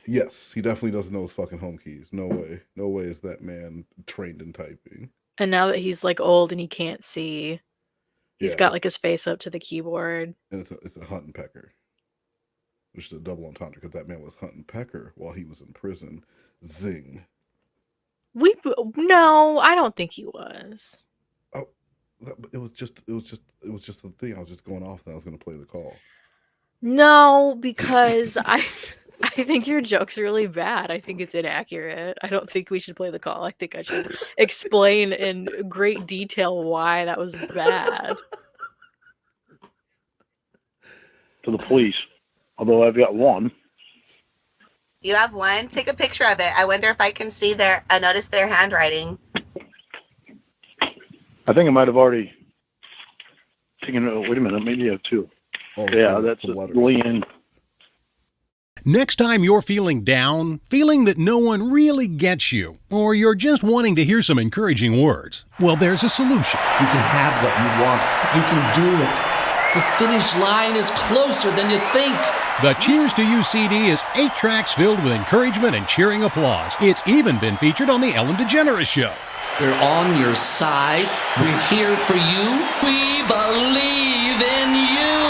Yes, he definitely doesn't know his fucking home keys. No way. No way is that man trained in typing. And now that he's like old and he can't see, he's Yeah. got like his face up to the keyboard. And it's a hunt and pecker. Which is a double entendre, because that man was hunting pecker while he was in prison. Zing. No, I don't think he was. Oh, it was just the thing. I was just going off that I was going to play the call. No, because I think your joke's really bad. I think it's inaccurate. I don't think we should play the call. I think I should explain in great detail why that was bad. To the police. Although I've got one. You have one? Take a picture of it. I wonder if I can see notice their handwriting. I think I might have already taken. Wait a minute, maybe I have two. Oh, Yeah, that's Leanne. Next time you're feeling down, feeling that no one really gets you, or you're just wanting to hear some encouraging words, well, there's a solution. You can have what you want. You can do it. The finish line is closer than you think. The Cheers to You CD is 8 tracks filled with encouragement and cheering applause. It's even been featured on The Ellen DeGeneres Show. We're on your side. We're here for you. We believe in you.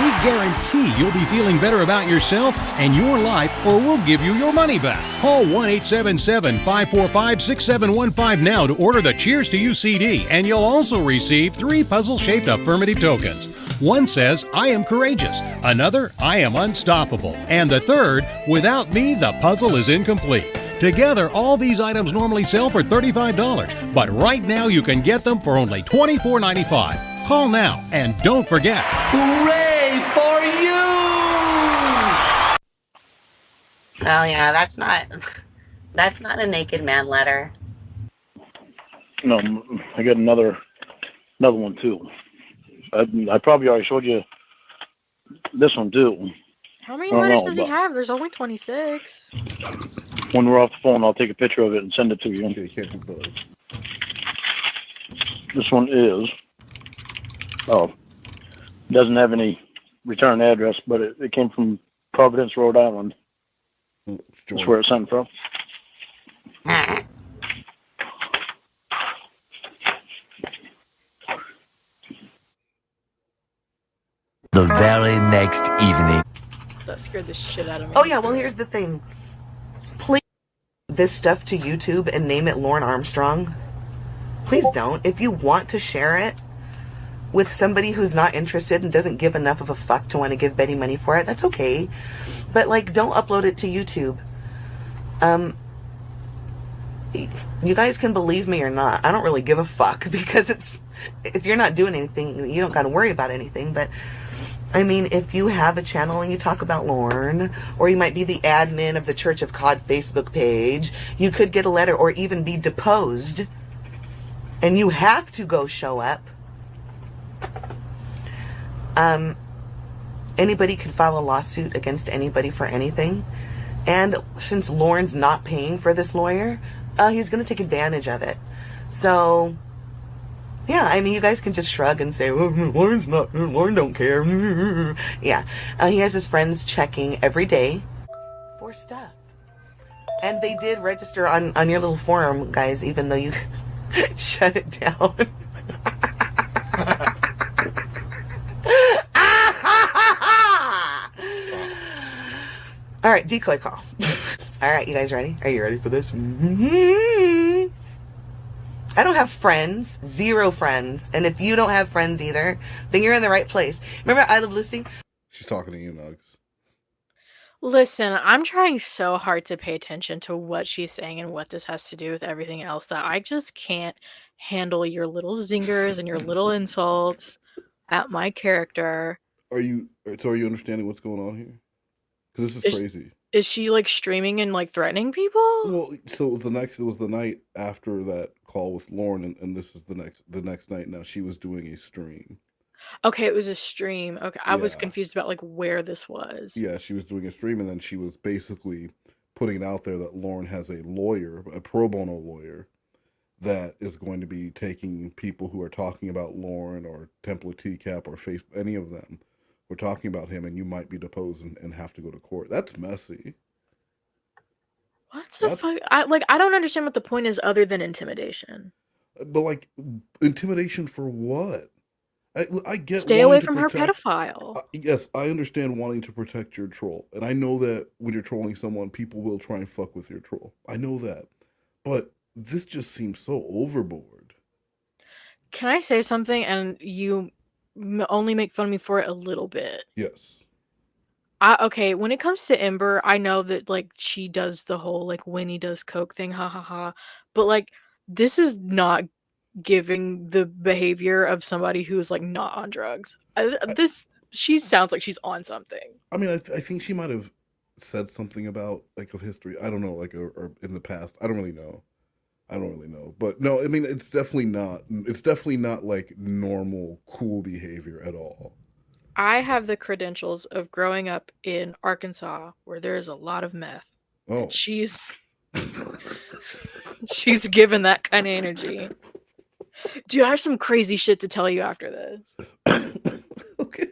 We guarantee you'll be feeling better about yourself and your life, or we'll give you your money back. Call 1-877-545-6715 now to order the Cheers to You CD, and you'll also receive 3 puzzle-shaped affirmative tokens. One says, I am courageous. Another, I am unstoppable. And the third, without me, the puzzle is incomplete. Together, all these items normally sell for $35, but right now you can get them for only $24.95. Call now, and don't forget, Hooray for you! Oh yeah, that's not That's not a naked man letter. No, I got another one too. I probably already showed you this one too. How many letters does he have? There's only 26. When we're off the phone, I'll take a picture of it and send it to you. Yeah, you can't do both. This one is, doesn't have any return address, but it came from Providence, Rhode Island. That's where it's sent from. The very next evening. That scared the shit out of me. Oh yeah, well here's the thing. Please this stuff to YouTube and name it Lorne Armstrong. Please don't. If you want to share it with somebody who's not interested and doesn't give enough of a fuck to want to give Betty money for it, that's okay. But like, don't upload it to YouTube. You guys can believe me or not. I don't really give a fuck because if you're not doing anything, you don't got to worry about anything. But I mean, if you have a channel and you talk about Lorne, or you might be the admin of the Church of COD Facebook page, you could get a letter or even be deposed, and you have to go show up. Anybody could file a lawsuit against anybody for anything. And since Lorne's not paying for this lawyer, he's going to take advantage of it. So, yeah, I mean, you guys can just shrug and say, oh, Lorne don't care. Yeah. He has his friends checking every day for stuff. And they did register on your little forum, guys, even though you shut it down. All right, decoy call. All right, you guys ready? Are you ready for this? Mm-hmm. I don't have friends, 0 friends. And if you don't have friends either, then you're in the right place. Remember I Love Lucy? She's talking to you, Nugs. Listen, I'm trying so hard to pay attention to what she's saying and what this has to do with everything else that I just can't handle your little zingers and your little insults at my character. Are you understanding what's going on here? Because this is crazy. Is she like streaming and like threatening people? Well, so it was the night after that call with Lorne, and this is the next night. Now she was doing a stream. Okay, it was a stream. Okay, I was confused about like where this was. Yeah, she was doing a stream, and then she was basically putting it out there that Lorne has a lawyer, a pro bono lawyer, that is going to be taking people who are talking about Lorne or Temple of TCAP or Facebook, any of them. We're talking about him, and you might be deposed and have to go to court. That's messy. What the fuck? I don't understand what the point is other than intimidation. But like, intimidation for what? I get stay away from her pedophile. Yes, I understand wanting to protect your troll, and I know that when you're trolling someone, people will try and fuck with your troll. I know that, but this just seems so overboard. Can I say something? And you only make fun of me for it a little bit. Yes. Okay, when it comes to Ember, I know that like she does the whole like Winnie does coke thing, ha ha ha. But like this is not giving the behavior of somebody who is like not on drugs. She sounds like she's on something. I mean, I think she might have said something about like of history. I don't know, like or in the past. I don't really know. But no, I mean, it's definitely not like normal, cool behavior at all. I have the credentials of growing up in Arkansas where there's a lot of meth. Oh. She's given that kind of energy. Dude, I have some crazy shit to tell you after this. Okay.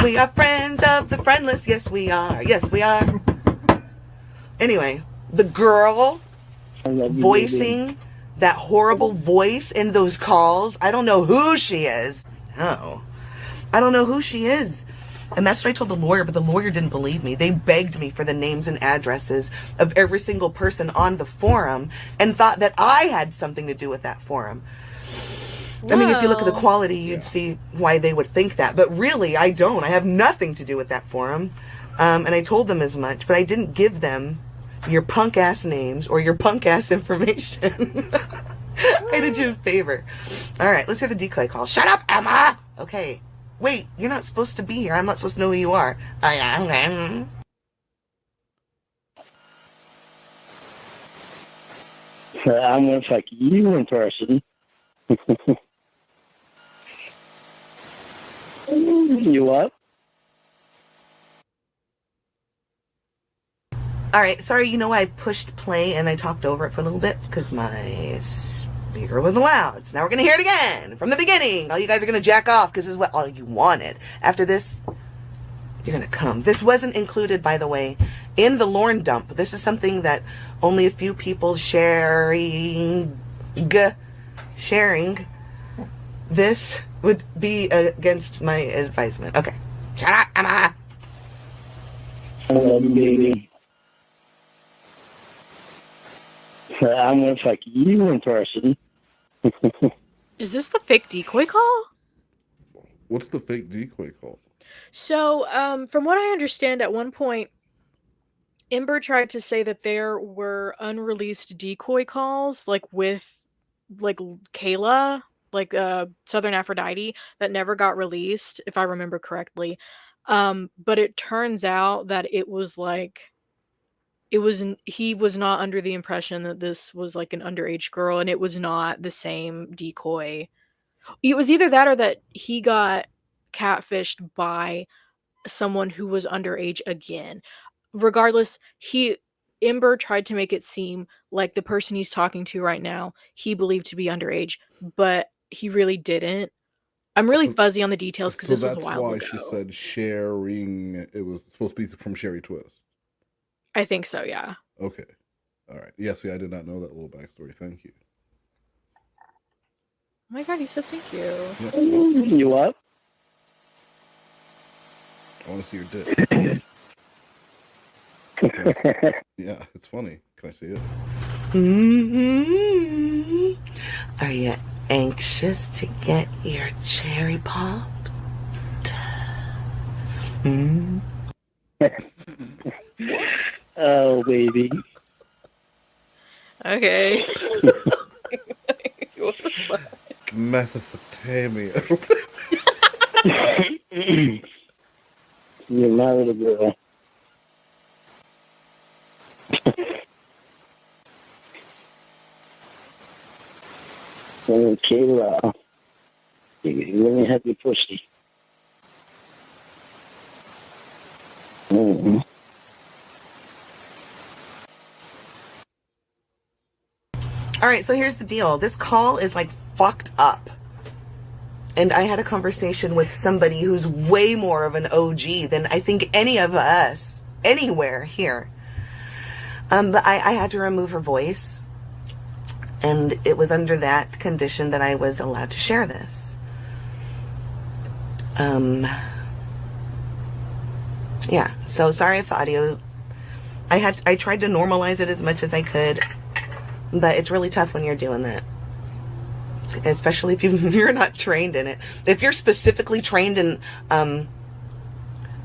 We are friends of the friendless. Yes, we are. Yes, we are. Anyway, the girl voicing that horrible voice in those calls, I don't know who she is. No. I don't know who she is. And that's what I told the lawyer, but the lawyer didn't believe me. They begged me for the names and addresses of every single person on the forum and thought that I had something to do with that forum. I mean, if you look at the quality, you'd see why they would think that. But really, I don't. I have nothing to do with that forum. And I told them as much, but I didn't give them your punk-ass names or your punk-ass information. I did you a favor. All right, let's hear the decoy call. Shut up, Emma! Okay. Wait, you're not supposed to be here. I'm not supposed to know who you are. I am. I'm going to fuck you in person. You what? All right, sorry, I pushed play and I talked over it for a little bit because my speaker wasn't loud. So now we're going to hear it again from the beginning. All you guys are going to jack off because this is what all you wanted. After this, you're going to come. This wasn't included, by the way, in the Lorne dump. This is something that only a few people sharing this would be against my advisement. Okay. Shut up, Emma. I love you, baby. I'm going to fuck you in person. Is this the fake decoy call? What's the fake decoy call? So, from what I understand, at one point, Ember tried to say that there were unreleased decoy calls, with Kayla, Southern Aphrodite, that never got released, if I remember correctly. But it turns out that he was not under the impression that this was an underage girl, and it was not the same decoy. It was either that or that he got catfished by someone who was underage again. Regardless, Ember tried to make it seem like the person he's talking to right now, he believed to be underage, but he really didn't. I'm really fuzzy on the details because this was a while ago. So that's why she said sharing. It was supposed to be from Sherry Twist. I think so, yeah. Okay. All right. Yeah, see, I did not know that little backstory. Thank you. Oh my god, he said thank you. Yeah. You what? I want to see your dick. Yeah, it's funny. Can I see it? Mm-hmm. Are you anxious to get your cherry popped? Mm. Oh, baby. Okay. What the fuck? Mesopotamia. You're my little girl. Okay, well, you really have your pussy. Mm-hmm. All right, so here's the deal. This call is fucked up. And I had a conversation with somebody who's way more of an OG than I think any of us anywhere here. But I had to remove her voice. And it was under that condition that I was allowed to share this. Yeah, so sorry if the audio... I tried to normalize it as much as I could. But it's really tough when you're doing that. Especially if you're not trained in it. If you're specifically trained in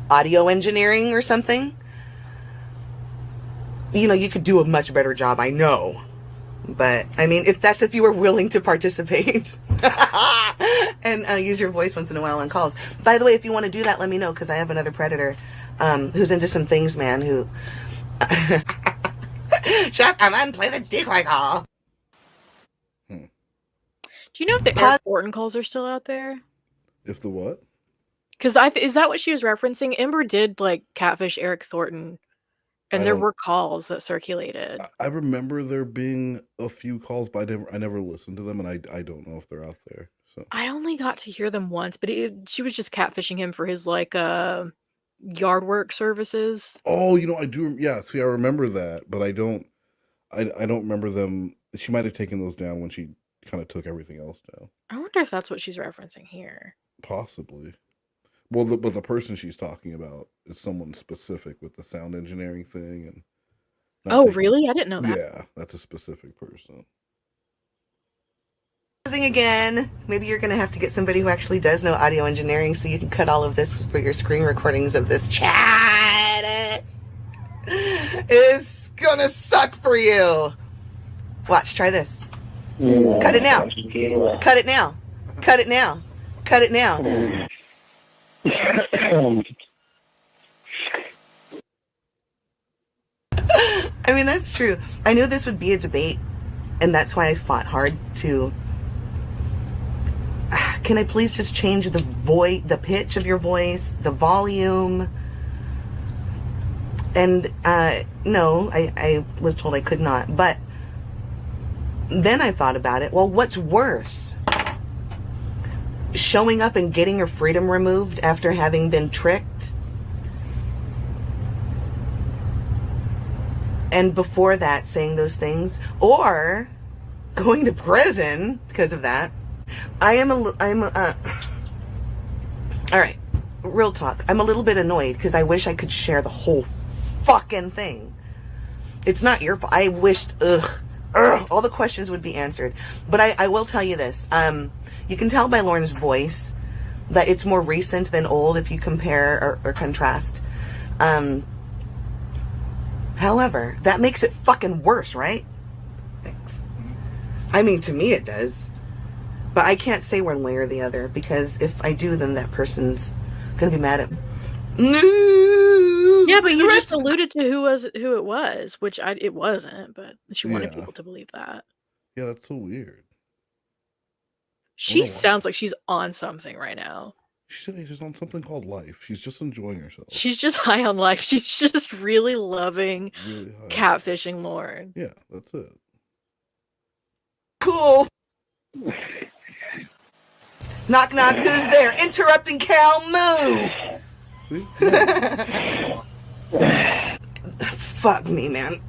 audio engineering or something, you could do a much better job, I know. But, I mean, if you were willing to participate and use your voice once in a while on calls. By the way, if you want to do that, let me know, because I have another predator who's into some things, man, who... Shut up and play the decoy call. Do you know if the Eric Thornton calls are still out there? If the what? Because is that what she was referencing? Ember did catfish Eric Thornton, and there were calls that circulated. I remember there being a few calls, but I never listened to them, and I don't know if they're out there. So I only got to hear them once, but she was just catfishing him for his yard work services. Oh, I do. Yeah, see, I remember that, but I don't remember them. She might have taken those down when she kind of took everything else down. I wonder if that's what she's referencing here. Possibly. Well, but the person she's talking about is someone specific with the sound engineering thing, and really? I didn't know that. Yeah, that's a specific person. Again, maybe you're gonna have to get somebody who actually does know audio engineering so you can cut all of this for your screen recordings of this chat. It's gonna suck for you. Watch, try this. Yeah. Cut it now. Cut it now. Cut it now. Cut it now. I mean, that's true. I knew this would be a debate And that's why I fought hard to... Can I please just change the pitch of your voice, the volume? And no, I was told I could not. But then I thought about it. Well, what's worse? Showing up and getting your freedom removed after having been tricked? And before that, saying those things? Or going to prison because of that? All right, real talk. I'm a little bit annoyed because I wish I could share the whole fucking thing. It's not your fault. I wished, all the questions would be answered. But I will tell you this. You can tell by Lorne's voice that it's more recent than old if you compare or contrast. However, that makes it fucking worse, right? Thanks. I mean, to me it does. But I can't say one way or the other, because if I do, then that person's gonna be mad at me. No. Yeah, but you just alluded to who it was, which it wasn't, but she wanted people to believe that. Yeah, that's so weird. She sounds like she's on something right now. She's on something called life. She's just enjoying herself. She's just high on life. She's just really loving catfishing Lorne. Yeah, that's it. Cool. Knock, knock, who's there? Interrupting Cal Moo. Fuck me, man.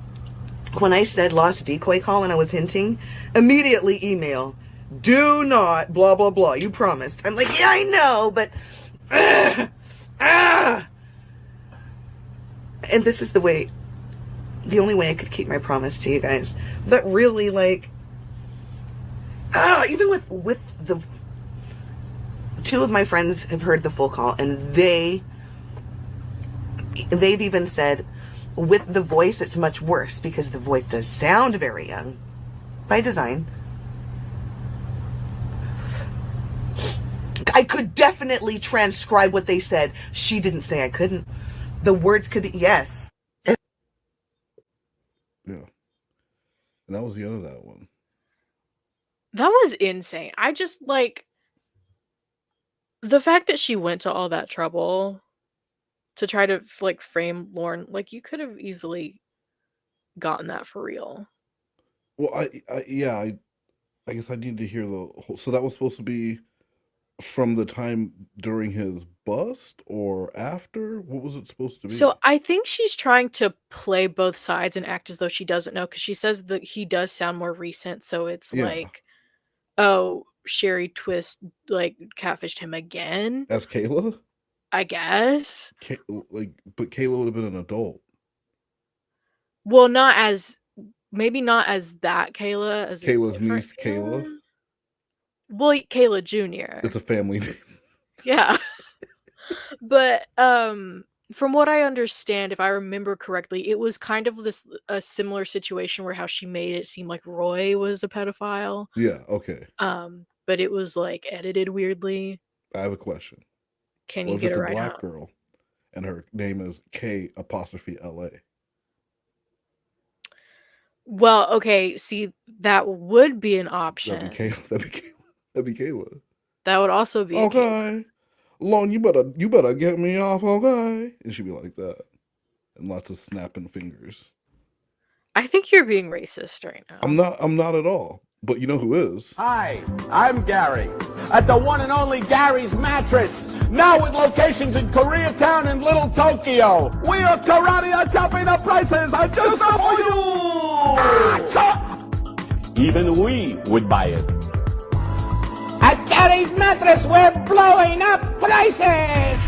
When I said lost decoy call and I was hinting, immediately email. Do not, blah, blah, blah. You promised. I'm like, yeah, I know, but... And this is the only way I could keep my promise to you guys. But really, like... even with the... Two of my friends have heard the full call, and they've even said, with the voice, it's much worse, because the voice does sound very young. By design. I could definitely transcribe what they said. She didn't say I couldn't. The words could be, yes. Yeah. And that was the end of that one. That was insane. I just, like... The fact that she went to all that trouble to try to, like, frame Lorne, like, you could have easily gotten that for real. Well, I guess I need to hear the whole... So that was supposed to be from the time during his bust or after? What was it supposed to be? So I think she's trying to play both sides and act as though she doesn't know, because she says that he does sound more recent, so it's like, oh, Sherry Twist, like, catfished him again? As Kayla? I guess. But Kayla would have been an adult. Well, maybe not as that Kayla. As Kayla's niece, Kayla? Well, Kayla Jr. It's a family name. Yeah. But, from what I understand, if I remember correctly, it was kind of a similar situation where how she made it seem like Roy was a pedophile. Yeah, okay. But it was, like, edited weirdly. I have a question. Can you get it right? What if it's a black girl and her name is K''LA? Well, okay, see, that would be an option. That'd be Kayla. That would also be okay. Lorne, you better get me off, okay? And she'd be like that. And lots of snapping fingers. I think you're being racist right now. I'm not at all. But you know who is? Hi, I'm Gary at the one and only Gary's Mattress. Now with locations in Koreatown and Little Tokyo. We are karate chopping the prices just for you. Even we would buy it. At Gary's Mattress, we're blowing up prices.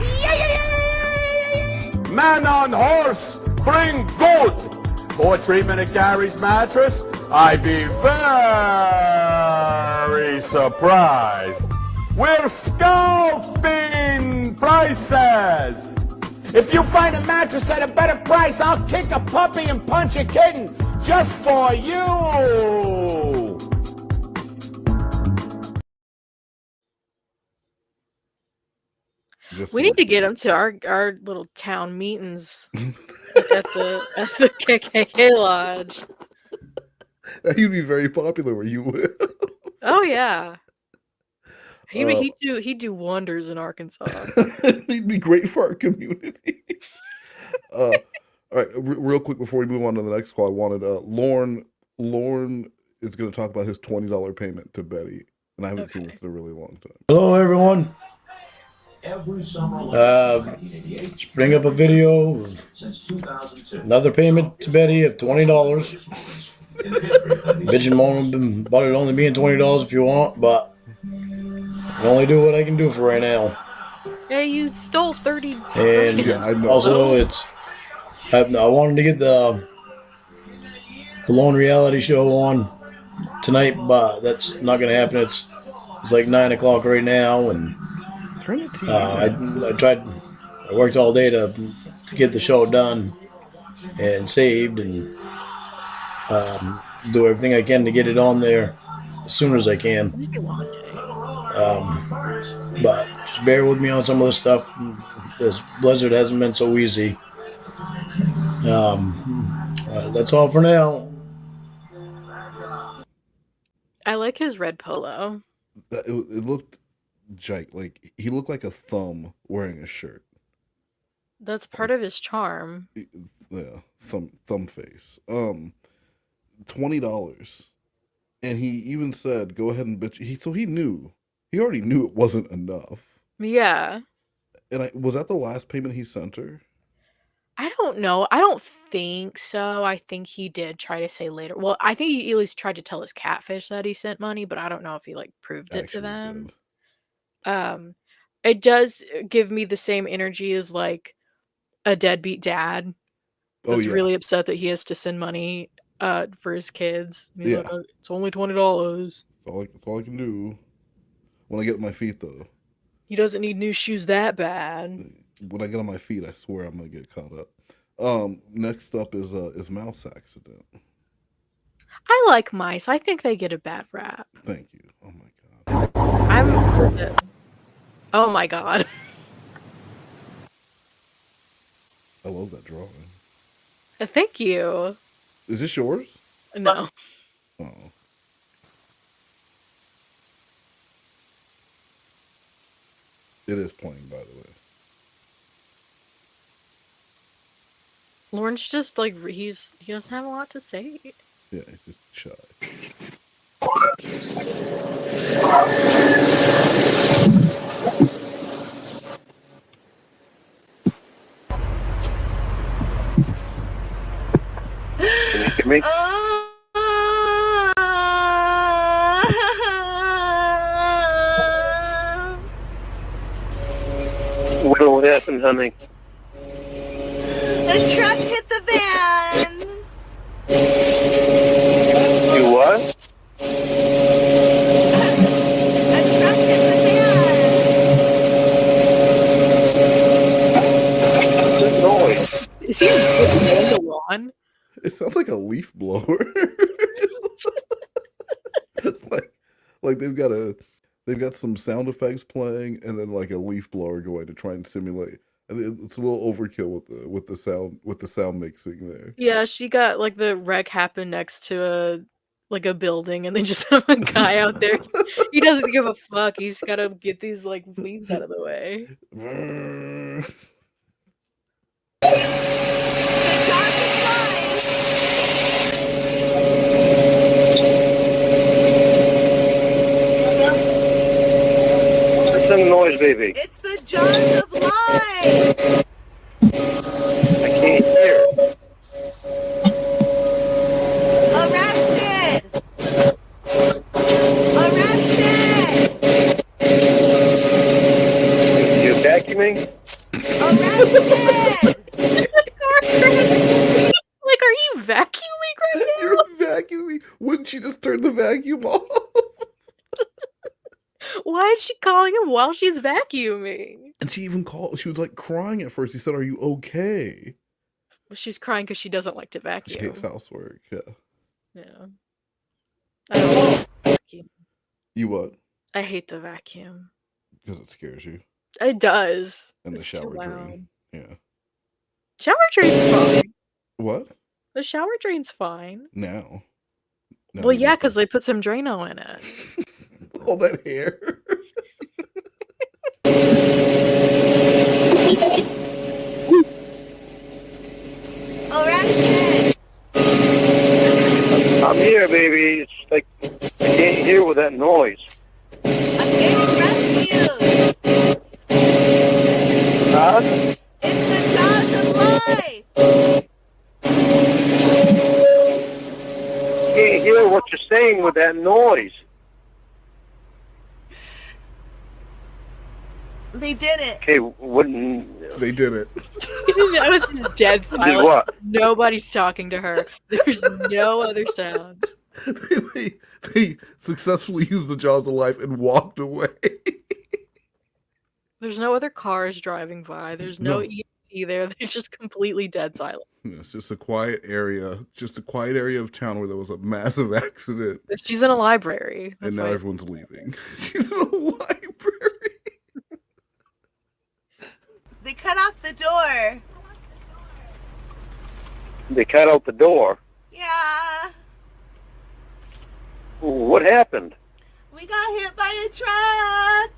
Man on horse, bring good. For treatment at Gary's Mattress, I'd be very surprised. We're scalping prices. If you find a mattress at a better price, I'll kick a puppy and punch a kitten just for you. We need to get him to our little town meetings at the KKK lodge. He'd be very popular where you live. Oh yeah. He'd do wonders in Arkansas. He'd be great for our community. All right, real quick before we move on to the next call, I wanted Lorne is going to talk about his $20 payment to Betty, and I haven't seen this in a really long time. Hello, everyone. Bring up a video of another payment to Betty of $20. Bitch and moan about it only being $20 if you want, but I can only do what I can do for right now. Yeah, you stole 30. And also, I wanted to get the Lone reality show on tonight, but that's not going to happen. It's like 9 o'clock right now, and I worked all day to get the show done and saved, and do everything I can to get it on there as soon as I can. But just bear with me on some of the stuff. This blizzard hasn't been so easy. That's all for now. I like his red polo. It looked like he looked like a thumb wearing a shirt. That's part of his charm. Yeah, thumb face. $20, and he even said, "Go ahead and bitch." He already knew it wasn't enough. Yeah. And was that the last payment he sent her? I don't know. I don't think so. I think he did try to say later. Well, I think he at least tried to tell his catfish that he sent money, but I don't know if he proved it to them. It does give me the same energy as a deadbeat dad that's really upset that he has to send money for his kids. He's like, it's only $20. That's all I can do. When I get on my feet, though. He doesn't need new shoes that bad. When I get on my feet, I swear I'm gonna get caught up. Next up is mouse accident. I like mice. I think they get a bad rap. Thank you. Oh my god. Oh my god. I love that drawing. Thank you. Is this yours? No. Oh. It is playing, by the way. Lorne's just he doesn't have a lot to say. Yeah, he's just shy. Can you hear me? What happened, honey? The truck hit the van. You what? A truck hit the What's the noise? Is he mowing the lawn? It sounds like a leaf blower. like they've got some sound effects playing, and then like a leaf blower going to try and simulate. And it's a little overkill with the sound mixing there. Yeah, she got the wreck happen next to a building, and they just have a guy out there. He doesn't give a fuck. He's got to get these leaves out of the way. What's the noise, baby? It's the jaws of life. I can't hear. Arrested. Arrested. You vacuuming? Arrested. Are you vacuuming right now? You're vacuuming. Wouldn't she just turn the vacuum off? Why is she calling him while she's vacuuming? And she even she was crying at first. He said, "Are you okay?" Well, she's crying because she doesn't like to vacuum. She hates housework. Yeah. Yeah. I don't like the vacuum. You what? I hate the vacuum. Because it scares you. It does. And It's the too shower loud. drain. Yeah. Shower drain's fine. What? The shower drain's fine. Now. Well, yeah, because they put some Drano in it. All that hair. Arrested! I'm here, baby. It's like I can't hear with that noise. I'm getting rescued! Huh? It's the jaws of life! Can't hear what you're saying with that noise. They did it. Okay, wouldn't They did it. That was just dead silent. Did what? Nobody's talking to her. There's no other sounds. they successfully used the jaws of life and walked away. There's no other cars driving by. There's no EMT there. They're just completely dead silent. It's just a quiet area. Just a quiet area of town where there was a massive accident. She's in a library. And now everyone's leaving. She's in a library. They cut off the door. they cut out the door? Yeah. What happened? We got hit by a truck.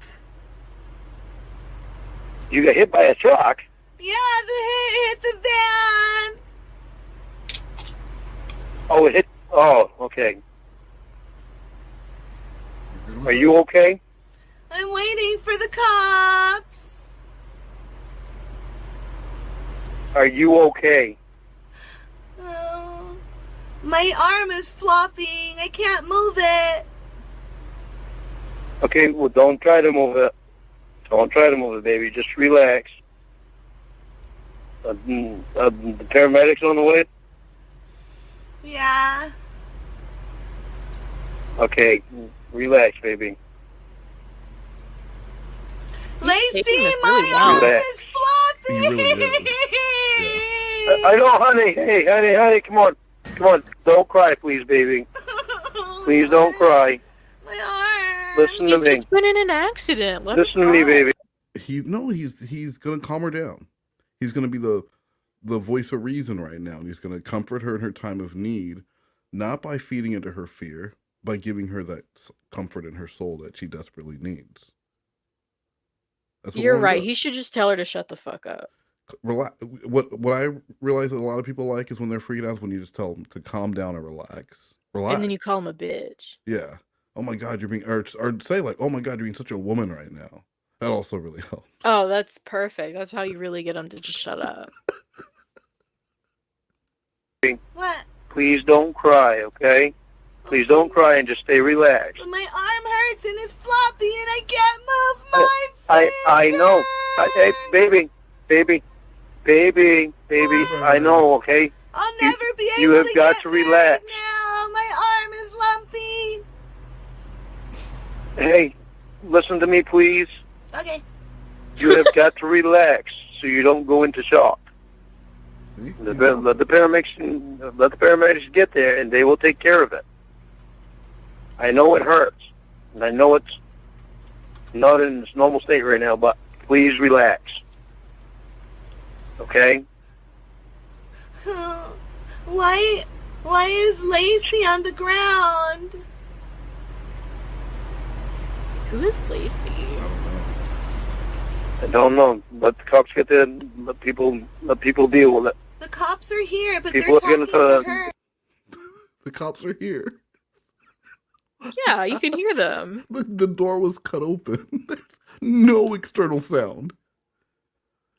You got hit by a truck? Yeah, the hit the van. Oh, it hit. Oh, okay. Are you okay? I'm waiting for the cops. Are you okay? Oh, my arm is flopping. I can't move it. Okay, well, don't try to move it. Don't try to move it, baby. Just relax. The paramedics on the way? Yeah. Okay, relax, baby. Lacey, my arm is flopping. He really is. I know, honey. Hey, honey, come on. Come on. Don't cry, please, baby. Please don't cry. My arm. Listen to me. He's just been in an accident. Listen to me, baby. He's gonna calm her down. He's gonna be the voice of reason right now, and he's gonna comfort her in her time of need, not by feeding into her fear, by giving her that comfort in her soul that she desperately needs. You're right. He should just tell her to shut the fuck up. Relax. What I realize that a lot of people like is when they're freaked out is when you just tell them to calm down and relax. Relax. And then you call him a bitch. Yeah. Oh my God, you're being, or say like, oh my God, you're being such a woman right now. That also really helps. Oh, that's perfect. That's how you really get him to just shut up. What? Please don't cry, okay? Please don't cry and just stay relaxed. My arm hurts and it's floppy and I can't move my I know. Hey, baby, I know, okay? I'll never be able You have to got get to relax. now. My arm is lumpy. Hey, listen to me, please. Okay. You have got to relax so you don't go into shock. Let the paramedics get there, and they will take care of it. I know it hurts, and I know it's not in its normal state right now, but please relax. Okay? Why is Lacey on the ground? Who is Lacey? I don't know. Let the cops get there. Let people deal with it. The cops are here, but People they're are talking gonna, to her. The cops are here. Yeah, you can hear them. The door was cut open. There's no external sound.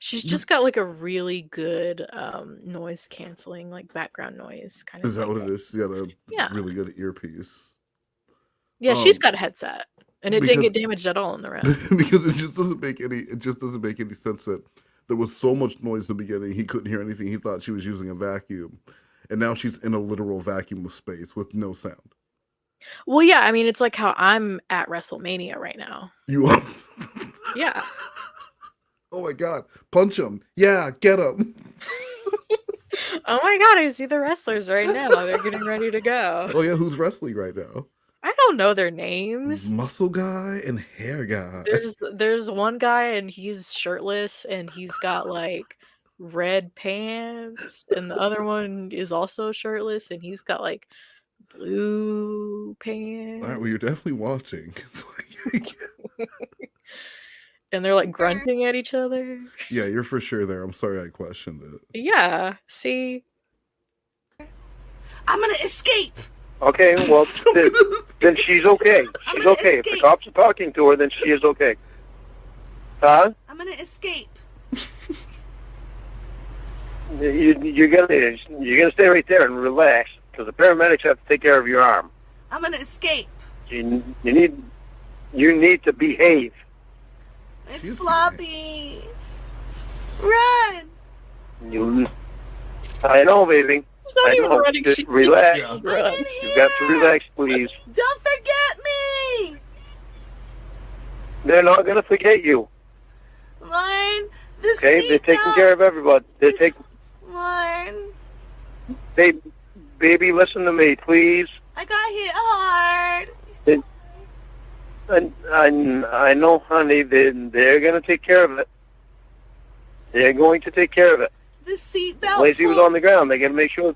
She's just got like a really good noise canceling, like background noise kind of. Is that what it is? She got a Yeah. really good earpiece. Yeah, she's got a headset, and it didn't because- get damaged at all in the round. Because it just doesn't make any sense that there was so much noise in the beginning he couldn't hear anything. He thought she was using a vacuum, and now she's in a literal vacuum of space with no sound. Well, yeah, I mean, it's like how I'm at WrestleMania right now. You are. Yeah. Oh my God! Punch him! Yeah, get him! Oh my God, I see the wrestlers right now. They're getting ready to go. Oh yeah, who's wrestling right now? I don't know their names. Muscle guy and hair guy. There's one guy and he's shirtless and he's got like red pants, and the other one is also shirtless and he's got like blue pants. All right, well, you're definitely watching. It's like, and they're like grunting at each other. yeah, you're for sure there. I'm sorry I questioned it. Yeah, see? I'm gonna escape. Okay, well, then she's okay. She's okay. If the cops are talking to her, then she is okay. Huh? I'm gonna escape. You're gonna stay right there and relax, because the paramedics have to take care of your arm. I'm gonna escape. You need to behave. It's Floppy. Run. I know, baby. She's not even running. Just She relax. can't run. You've got to relax, please. Don't forget me. They're not gonna forget you. Lorne, the Okay, they're taking care of everybody. They're taking. Lorne. Baby, listen to me, please. I got hit hard. I know, honey. They're gonna take care of it. They're going to take care of it. The seatbelt. Lacey was on the ground. They gotta make sure.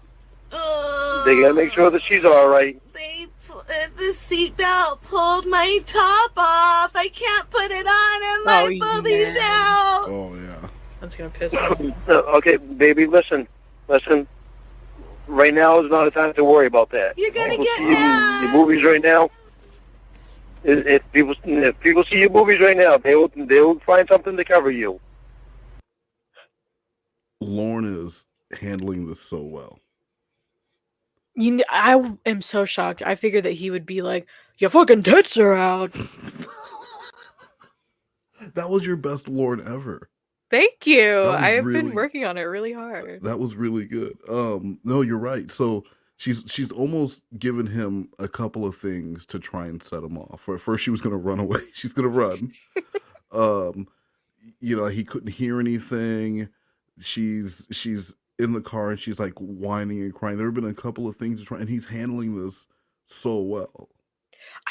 They gotta make sure that she's all right. The seatbelt pulled my top off. I can't put it on, and my boobies out. Oh yeah. That's gonna piss me off. Okay, baby, listen. Right now is not a time to worry about that. You're gonna People get see mad. your movies right now. If people see your movies right now, they will find something to cover you. Lorne is handling this so well. I am so shocked. I figured that he would be like, "Your fucking tits are out." That was your best Lorne ever. Thank you. That was I have really- been working on it really hard. That was really good. No, you're right. So she's almost given him a couple of things to try and set him off. At first, she was going to run away. She's going to run. He couldn't hear anything. She's in the car and she's like whining and crying. There have been a couple of things to try, and he's handling this so well.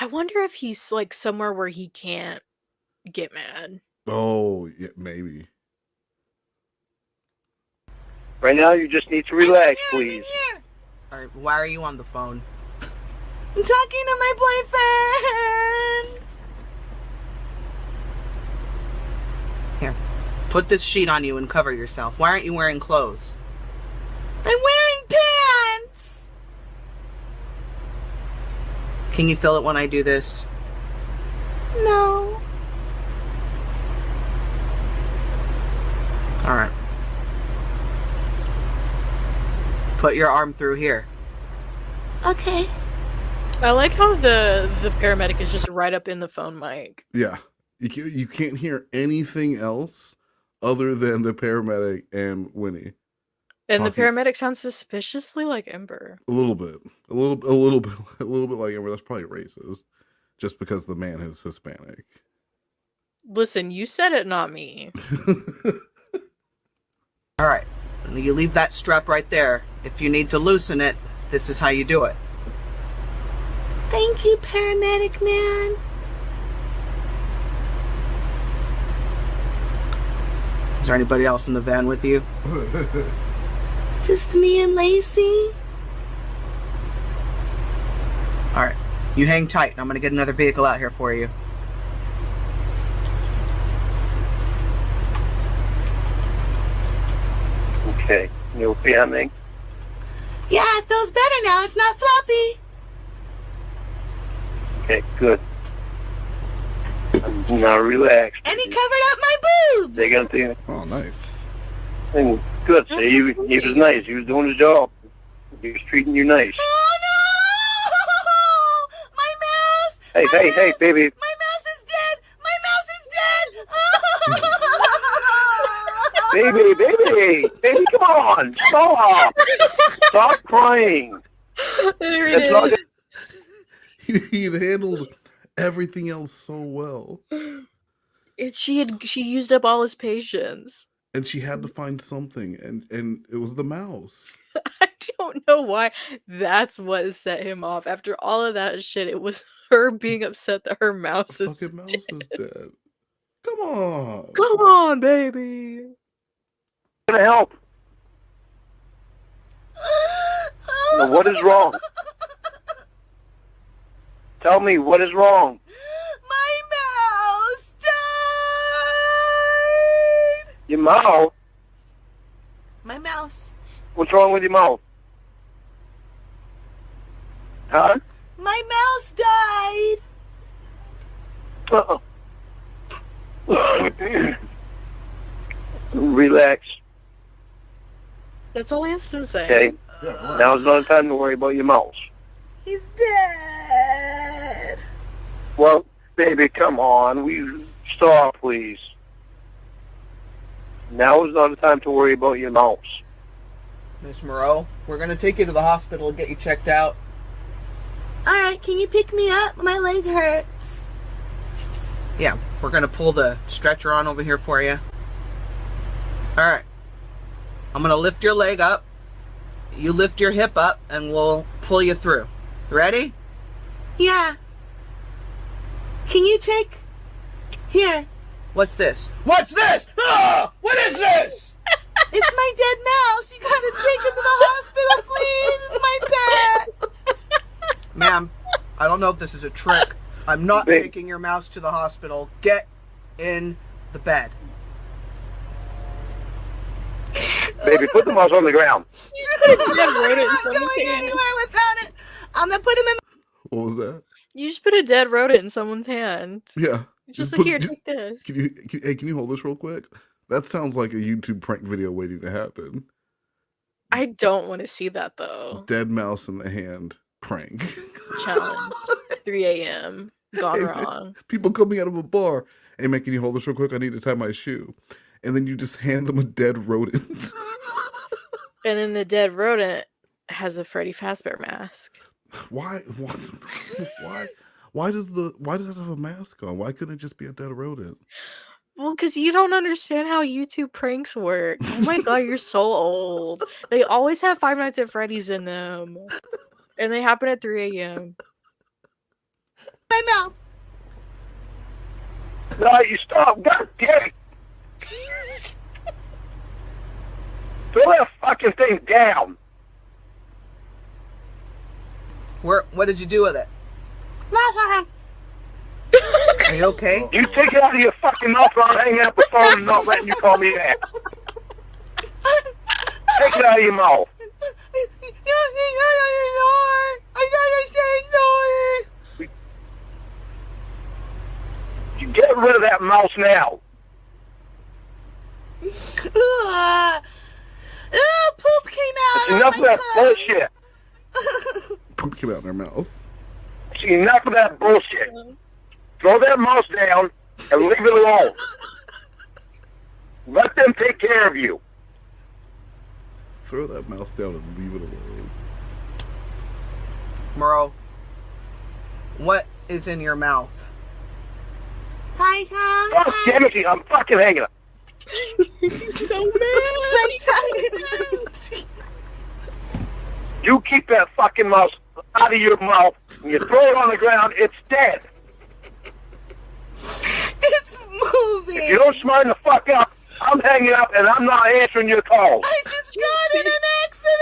I wonder if he's like somewhere where he can't get mad. Oh, yeah, maybe. Right now, you just need to relax, please. All right, why are you on the phone? I'm talking to my boyfriend. Here, put this sheet on you and cover yourself. Why aren't you wearing clothes? I'm wearing pants. Can you feel it when I do this? No. All right. Put your arm through here. Okay. I like how the paramedic is just right up in the phone mic. Yeah. You can't hear anything else other than the paramedic and Winnie. And talking. the paramedic sounds suspiciously like Ember. A little bit like Ember. That's probably racist, just because the man is Hispanic. Listen, you said it, not me. All right. You leave that strap right there. If you need to loosen it, this is how you do it. Thank you, paramedic man. Is there anybody else in the van with you? Just me and Lacey. All right. You hang tight. I'm going to get another vehicle out here for you. Okay, you feeling? Yeah, it feels better now. It's not floppy. Okay, good. Now relax. And he covered up my boobs. They're gonna think. Oh, nice. Good. See, he was nice. He was doing his job. He was treating you nice. Oh no! My mouse! Hey, baby. My mouse is dead! My mouse is dead! Baby, come on! Stop crying! There it is. He had handled everything else so well. She used up all his patience. And she had to find something, and it was the mouse. I don't know why that's what set him off. After all of that shit, it was her being upset that her mouse is Fucking mouse is dead. Come on. Come on, baby. I'm gonna help. Now, what is wrong? Tell me, what is wrong? My mouse died! Your mouth? My mouse. What's wrong with your mouth? Huh? My mouse died! Relax. That's all he has to say. Okay. Now's not the time to worry about your mouse. He's dead. Well, baby, come on. Stop, please. Now is not the time to worry about your mouse. Miss Moreau, we're going to take you to the hospital and get you checked out. Alright, can you pick me up? My leg hurts. Yeah, we're going to pull the stretcher on over here for you. Alright. I'm going to lift your leg up. You lift your hip up, and we'll pull you through. Ready? Yeah. Can you take... Here. What's this? What's this? Ah! What is this? It's my dead mouse. You gotta take him to the hospital, please. It's my pet. Ma'am, I don't know if this is a trick. I'm not taking your mouse to the hospital. Get in the bed. Baby, put the mouse on the ground. You just put a dead rodent in I'm not someone's going hand. anywhere without it. I'm gonna put him in... What was that? You just put a dead rodent in someone's hand. Yeah. It's just Just like, put- here, ju- take this. Can you hold this real quick? That sounds like a YouTube prank video waiting to happen. I don't want to see that, though. Dead mouse in the hand prank. Challenge. 3 a.m. Gone Hey, wrong. People coming out of a bar. Hey, man, can you hold this real quick? I need to tie my shoe. And then you just hand them a dead rodent. And then the dead rodent has a Freddy Fazbear mask. Why? Why does it have a mask on? Why couldn't it just be a dead rodent? Well, because you don't understand how YouTube pranks work. Oh my god, you're so old. They always have Five Nights at Freddy's in them. And they happen at 3 a.m. My mouth. No, you stop. God damn it. Throw that fucking thing down. What did you do with it? Are you okay? You take it out of your fucking mouth or I'm hanging up the phone and not letting you call me back. Take it out of your mouth. You get rid of that mouse now. Poop came out. It's enough of that bullshit. Poop came out in their mouth. It's enough of that bullshit. Throw that mouse down and leave it alone. Let them take care of you. Throw that mouse down and leave it alone. Moreau, what is in your mouth? Hi, Tom. Oh, damn it, I'm fucking hanging up. He's so mad. You keep that fucking mouse out of your mouth and you throw it on the ground, it's dead. It's moving. If you don't smarten the fuck up, I'm hanging up and I'm not answering your calls. I just got in an accident.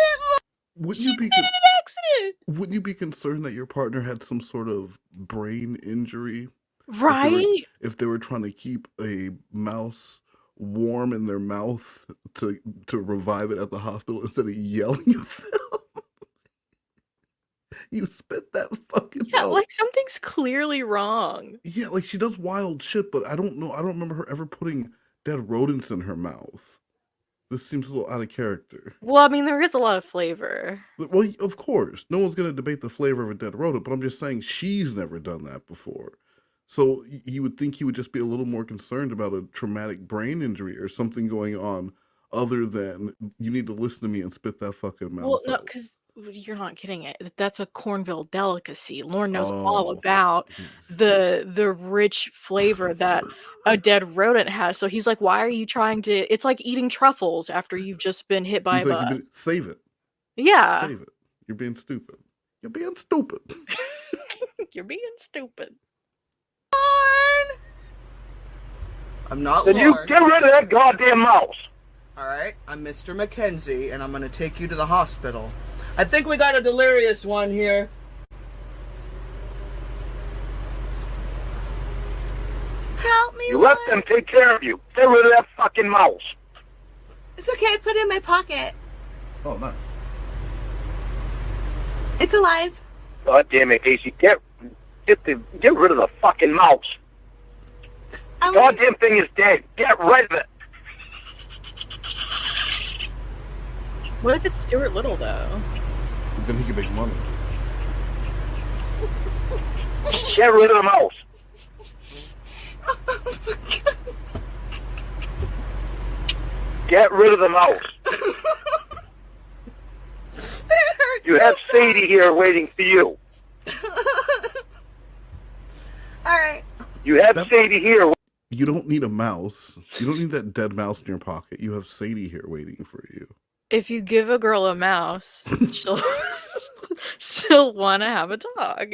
Wouldn't you be an accident. Wouldn't you be concerned that your partner had some sort of brain injury? Right? If they were trying to keep a mouse warm in their mouth to revive it at the hospital instead of yelling at them. You spit that fucking out. Like something's clearly wrong. Yeah, like she does wild shit, but I don't know. I don't remember her ever putting dead rodents in her mouth. This seems a little out of character. Well, I mean, there is a lot of flavor. Well, of course, no one's gonna debate the flavor of a dead rodent, but I'm just saying she's never done that before. So you would think he would just be a little more concerned about a traumatic brain injury or something going on other than you need to listen to me and spit that fucking mouth Well, no, out. because you're not getting it. That's a Cornville delicacy. Lorne knows all about the rich flavor that a dead rodent has. So he's like, why are you trying to... It's like eating truffles after you've just been hit by He's a like, bus. save it. Yeah. Save it. You're being stupid. You're being stupid. You're being stupid. I'm not Then you Lorne. get rid of that goddamn mouse. Alright, I'm Mr. McKenzie, and I'm gonna take you to the hospital. I think we got a delirious one here. you, let Lord. them take care of you. Get rid of that fucking mouse. It's okay. I put it in my pocket. Oh, nice. It's alive. God damn it, Casey. Get rid of the fucking mouse. The goddamn thing is dead. Get rid of it. What if it's Stuart Little, though? Then he can make money. Get rid of the mouse. Get rid of the mouse. You have Sadie here waiting for you. All right. You have Sadie here. You don't need a mouse. You don't need that dead mouse in your pocket. You have Sadie here waiting for you. If you give a girl a mouse, she'll want to have a dog.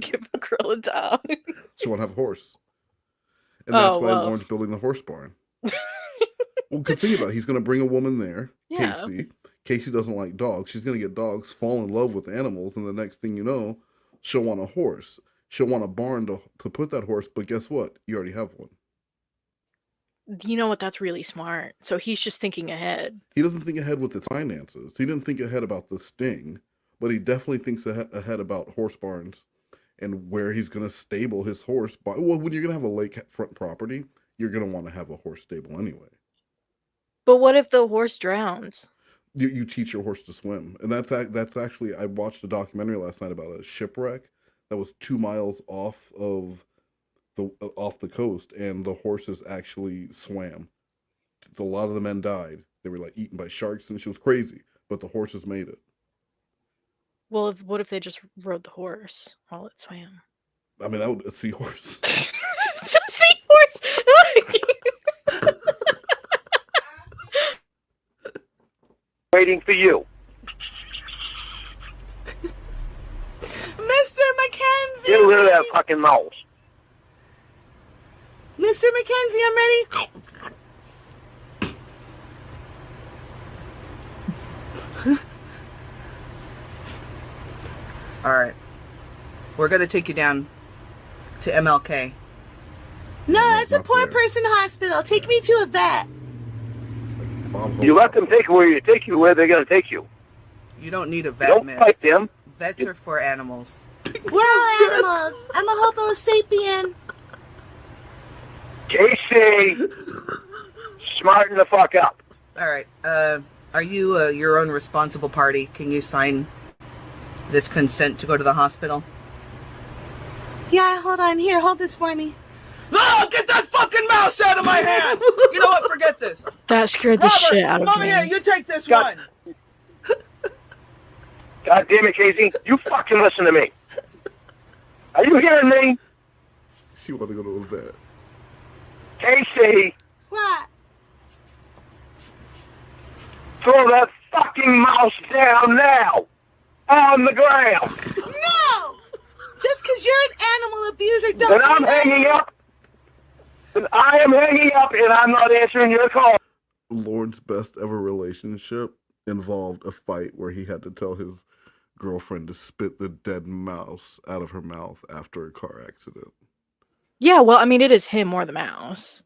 Give a girl a dog. She'll want to have a horse. And that's why well. Lorne's building the horse barn. Well, because think about it. He's going to bring a woman there, Yeah. Casey. Casey doesn't like dogs. She's going to get dogs, fall in love with animals, and the next thing you know, she'll want a horse. She'll want a barn to put that horse, but guess what? You already have one. You know what? That's really smart. So he's just thinking ahead. He doesn't think ahead with his finances. He didn't think ahead about the sting, but he definitely thinks ahead about horse barns and where he's going to stable his horse. Well, when you're going to have a lakefront property, you're going to want to have a horse stable anyway. But what if the horse drowns? You teach your horse to swim, and that's actually, I watched a documentary last night about a shipwreck that was 2 miles off the coast, and the horses actually swam. A lot of the men died. They were like eaten by sharks, and she was crazy, but the horses made it. Well, what if they just rode the horse while it swam? I mean, that would a seahorse. It's a seahorse. Waiting for you. Mr. Mackenzie. Get rid of that fucking mouse. Mr. Mackenzie, I'm ready. All right. We're going to take you down to MLK. No, that's a poor person hospital. Take me to a vet. You let them take you where they're going to take you. You don't need a vet, Don't miss. fight them. Vets are for animals. We're all animals. I'm a homo sapien. Casey, smarten the fuck up. All right. Are you your own responsible party? Can you sign this consent to go to the hospital? Yeah, hold on. Here, hold this for me. No, get that fucking mouse out of my hand! You know what? Forget this. That scared the shit out of come me. Here, you take this one. God damn it, Casey. You fucking listen to me. Are you hearing me? She want to go to a vet. Casey, What? throw that fucking mouse down now. On the ground. No! Just because you're an animal abuser, don't Then I'm mean that- hanging up. Then I am hanging up and I'm not answering your call. Lorne's best ever relationship involved a fight where he had to tell his girlfriend to spit the dead mouse out of her mouth after a car accident. Yeah, well, I mean, it is him or the mouse.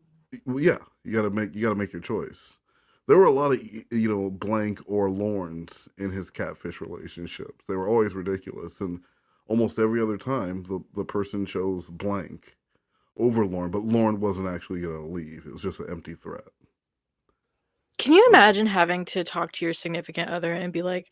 Well, yeah, you gotta make your choice. There were a lot of blank or Lornes in his catfish relationships. They were always ridiculous, and almost every other time the person chose blank over Lorne, but Lorne wasn't actually gonna leave. It was just an empty threat. Can you imagine having to talk to your significant other and be like,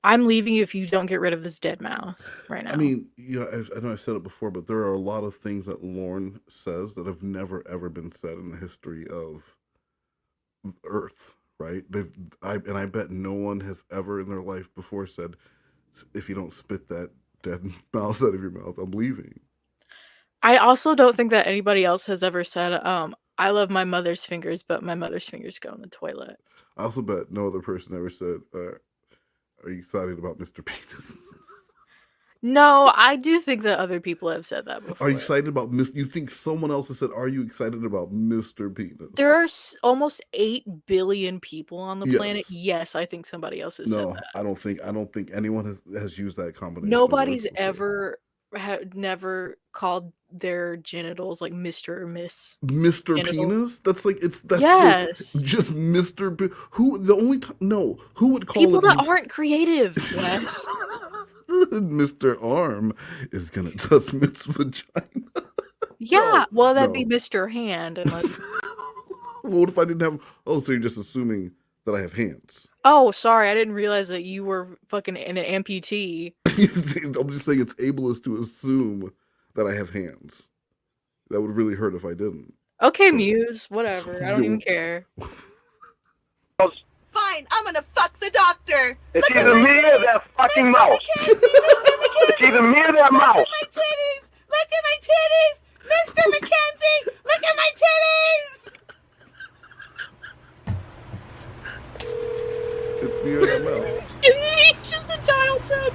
I'm leaving you if you don't get rid of this dead mouse right now? I mean, I know I've said it before, but there are a lot of things that Lorne says that have never ever been said in the history of Earth, right? I bet no one has ever in their life before said, if you don't spit that dead mouse out of your mouth, I'm leaving. I also don't think that anybody else has ever said, I love my mother's fingers, but my mother's fingers go in the toilet. I also bet no other person ever said, are you excited about Mr. Penis? No, I do think that other people have said that before. Are you excited about you think someone else has said, are you excited about Mr. Penis? There are almost 8 billion people on the planet. Yes. Yes, I think somebody else has said No, that. I don't think anyone has used that combination. Nobody's of words before. ever never called their genitals like Mr. or Miss Mr. genitals? Penis? That's like Yes. just Mr. Who the only time? No, who would call People it that aren't creative, Wes. Mr. Arm is gonna touch Miss Vagina. Yeah, well, that'd no. be Mr. Hand. Unless... What if I didn't have? Oh, so you're just assuming that I have hands? Oh, sorry, I didn't realize that you were fucking an amputee. I'm just saying it's ableist to assume that I have hands. That would really hurt if I didn't. Okay, Muse, whatever. I don't even care. Fine, I'm gonna fuck the doctor. It's either me or that fucking mouse. It's either me or that mouse. Look at my titties! Look at my titties! Mr. McKenzie! Look at my titties! It's me or that mouse. It's just a dial tone.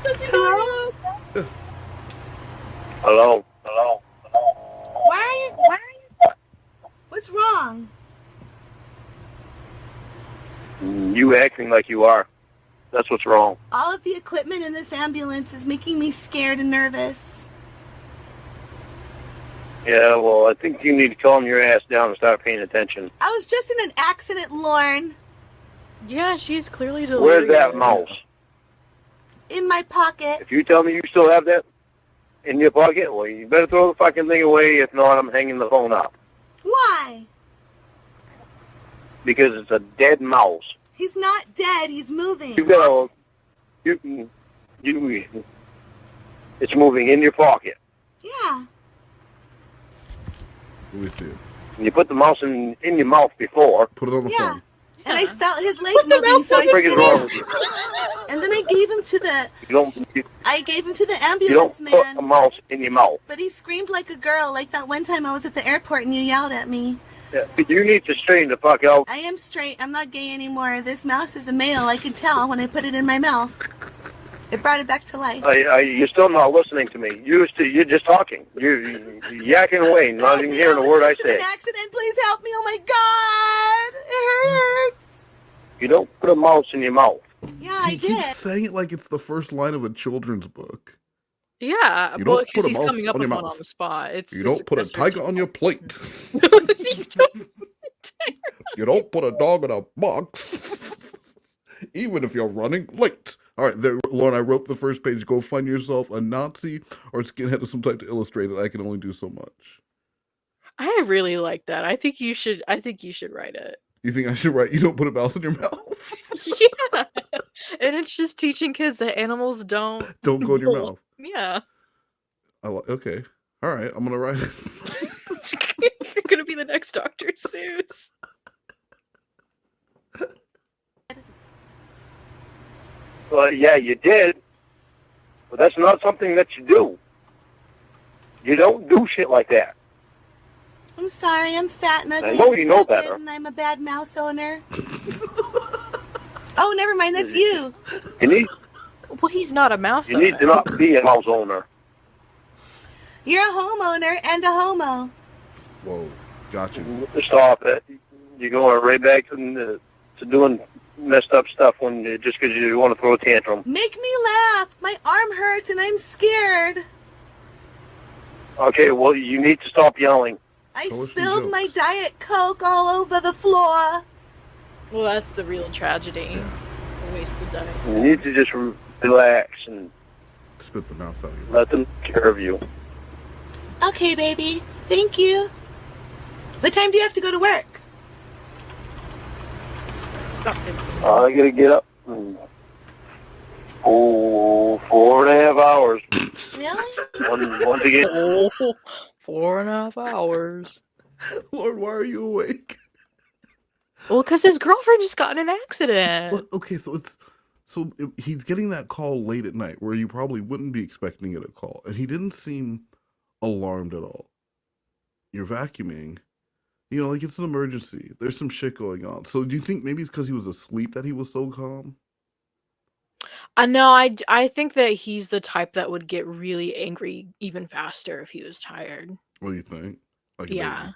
Hello? Hello? Hello? Why are you... What's wrong? You acting like you are. That's what's wrong. All of the equipment in this ambulance is making me scared and nervous. Yeah, well, I think you need to calm your ass down and start paying attention. I was just in an accident, Lorne. Yeah, she's clearly delirious. Where's that mouse? In my pocket. If you tell me you still have that in your pocket, well, you better throw the fucking thing away. If not, I'm hanging the phone up. Why? Because it's a dead mouse. He's not dead. He's moving. You've got it's moving in your pocket. Yeah. Let me see it. And you put the mouse in your mouth before. Put it on the phone. And I felt his leg moving, so I What the frick is wrong with you? and then I gave him to the You ambulance don't put man. a mouse in your mouth. But he screamed like a girl, like that one time I was at the airport and you yelled at me. Yeah, you need to straighten the fuck out. I am straight. I'm not gay anymore. This mouse is a male. I can tell when I put it in my mouth. It brought it back to life. You're still not listening to me. You're just talking. You're yakking away, not even hearing a word I say. An accident. Please help me. Oh my God. It hurts. You don't put a mouse in your mouth. Yeah, I He did. keeps saying it like it's the first line of a children's book. Yeah, You well, don't because put a he's mouse coming up on with your one mouth. on the spot. It's You the don't put a successor tiger on your plate. to- You don't put a dog in a box. Even if you're running late. All right, there, Lorne, I wrote the first page. Go find yourself a Nazi or skinhead of some type to illustrate it. I can only do so much. I really like that. I think you should write it. You think I should write, you don't put a mouse in your mouth? Yeah. And it's just teaching kids that animals don't Don't go in your mouth. Yeah. Okay. All right, I'm going to write it. You're going to be the next Dr. Seuss. Well, yeah, you did. But that's not something that you do. You don't do shit like that. I'm sorry. I'm fat and ugly. I know and you know stupid, better. And I'm a bad mouse owner. Oh, never mind. That's you. You need Well, he's not a mouse you need to not be a mouse owner. You're a homeowner and a homo. Whoa, got you. Stop it. You're going right back to doing messed up stuff just because you want to throw a tantrum. Make me laugh. My arm hurts and I'm scared. Okay, well, you need to stop yelling. I spilled my Diet Coke all over the floor. Well, that's the real tragedy. A wasted diet. You need to just relax and spit the mouth out of you. Let them take care of you. Okay, baby. Thank you. What time do you have to go to work? I gotta get up. 4.5 hours. Really? Once again. 4.5 hours. Lord, why are you awake? Well, because his girlfriend just got in an accident. But, okay, so he's getting that call late at night where you probably wouldn't be expecting it a call, and he didn't seem alarmed at all. You're vacuuming. You know, like it's an emergency. There's some shit going on. So do you think maybe it's because he was asleep that he was so calm? No, I think that he's the type that would get really angry even faster if he was tired. What do you think? Like a Yeah. baby?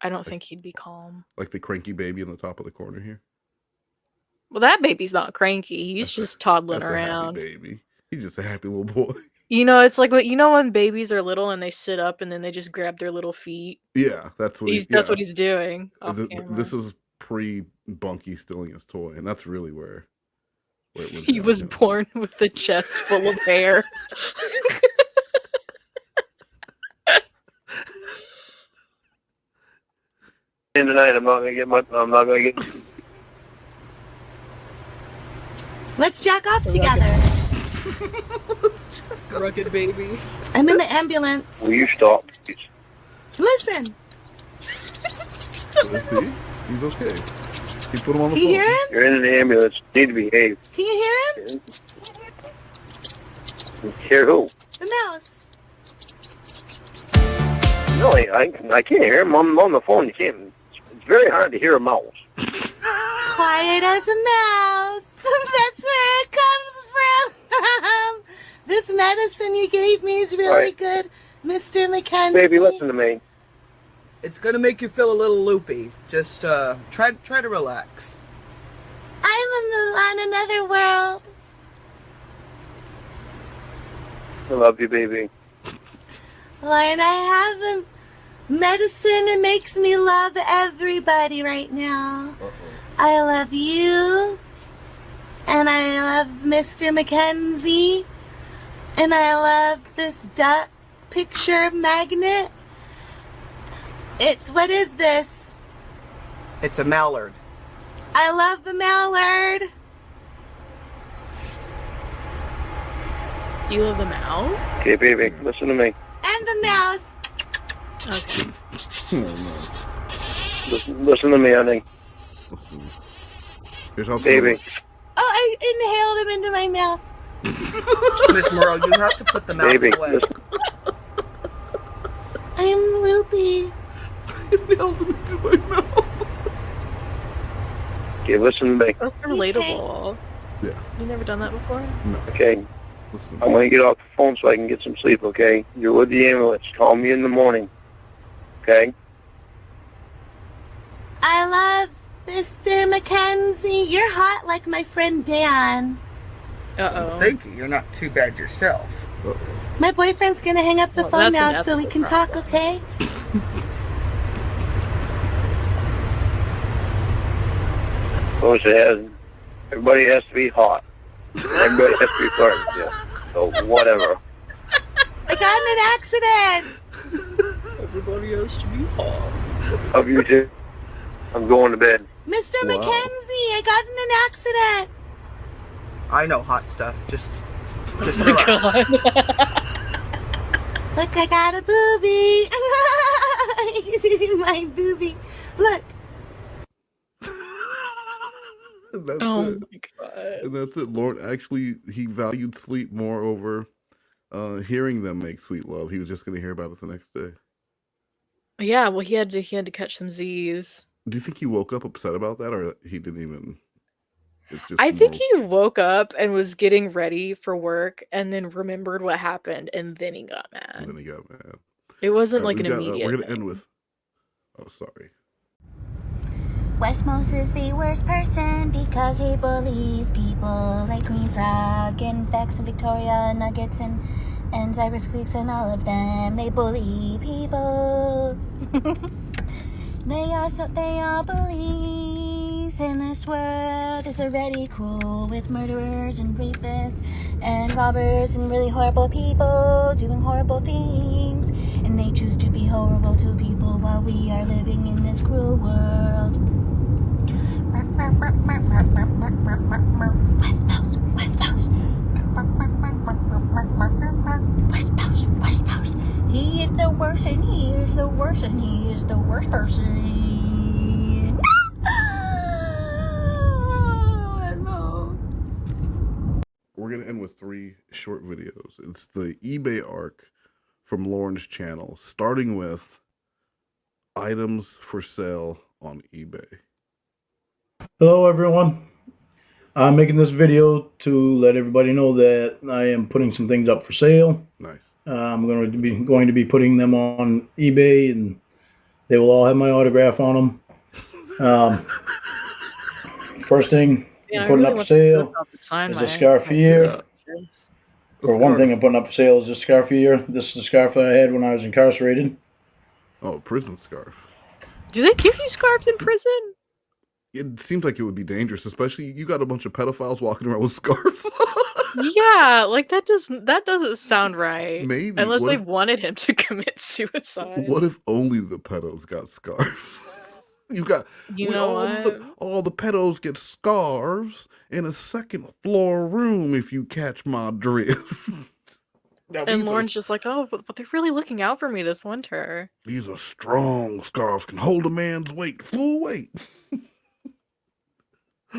I don't think he'd be calm. Like the cranky baby in the top of the corner here? Well, that baby's not cranky. He's just toddling That's around. a happy baby. He's just a happy little boy. You know, it's like when babies are little and they sit up and then they just grab their little feet. Yeah, that's what That's what he's doing off camera. This is pre-Bunky stealing his toy, and that's really where it went He was born with a chest full of hair. Tonight, I'm not gonna get. Let's jack off together. Rugged baby. I'm in the ambulance. Will you stop, please? Listen. See? He's okay. He put him on the phone. You hear him? You're in an ambulance. You need to behave. Can you hear him? Hear who? The mouse. No, I can't hear him. I'm on the phone. You can't. It's very hard to hear a mouse. Quiet as a mouse. That's where it comes from. This medicine you gave me is really good, Mr. Mackenzie. Baby, listen to me. It's gonna make you feel a little loopy. Just try to relax. I'm on another world. I love you, baby. Lorne, I have a medicine that makes me love everybody right now. I love you, and I love Mr. Mackenzie, and I love this duck picture magnet. What is this? It's a mallard. I love the mallard. You love the mouse? Okay, baby, listen to me. And the mouse. Okay. Listen to me, honey. Baby. Oh, I inhaled him into my mouth. Miss Merle, you have to put the mouse Baby, away. listen. I'm loopy. Inhaled him into my mouth. Okay, listen to me. That's relatable. Yeah. You never done that before? No. Okay. I'm going to get off the phone so I can get some sleep, okay? You're with the ambulance. Call me in the morning, okay? I love Mr. Mackenzie. You're hot like my friend Dan. Uh-oh. Thank you. You're not too bad yourself. My boyfriend's gonna hang up the phone that's now an so we can ethical talk, okay? Everybody has to be hot. Everybody has to be flirting, yeah. So whatever. I got in an accident. Everybody has to be hot. Love you too. I'm going to bed. Mr. Mackenzie, I got in an accident. I know hot stuff. Just Oh my relax. god. Look, I got a booby. My booby. Look. And that's Oh it. my god. And that's it. Lorne actually, he valued sleep more over hearing them make sweet love. He was just going to hear about it the next day. Yeah, well, he had to catch some Z's. Do you think he woke up upset about that, or he didn't even? It's just I think more- he woke up and was getting ready for work and then remembered what happened and then he got mad. And then he got mad. It wasn't All right, like an we're immediate going to thing. end with. Oh, sorry. Westmos is the worst person because he bullies people like Queen Frog and Vex and Victoria and Nuggets and Cyrus Squeaks and all of them. They bully people. They are bullies, and this world is already cruel with murderers and rapists and robbers and really horrible people doing horrible things, and they choose to be horrible to people while we are living in this cruel world. West Coast, West Coast. West Coast, West Coast. He is the worst and he is the worst and he is the worst person. We're going to end with 3 short videos. It's the eBay arc from Lorne's channel, starting with items for sale on eBay. Hello everyone. I'm making this video to let everybody know that I am putting some things up for sale. Nice. I'm going to be putting them on eBay, and they will all have my autograph on them. First thing I'm putting up for sale is the scarf here. For one thing, I'm putting up for sale is this scarf here. This is the scarf that I had when I was incarcerated. Oh, prison scarf. Do they give you scarves in prison? It seems like it would be dangerous, especially you got a bunch of pedophiles walking around with scarves. Yeah, like that doesn't sound right. Maybe. Unless What they if- wanted him to commit suicide. What if only the pedos got scarves? All the pedos get scarves in a second floor room if you catch my drift. Now, And Lorne's just like, oh, but they're really looking out for me this winter. These are strong scarves, can hold a man's weight, full weight.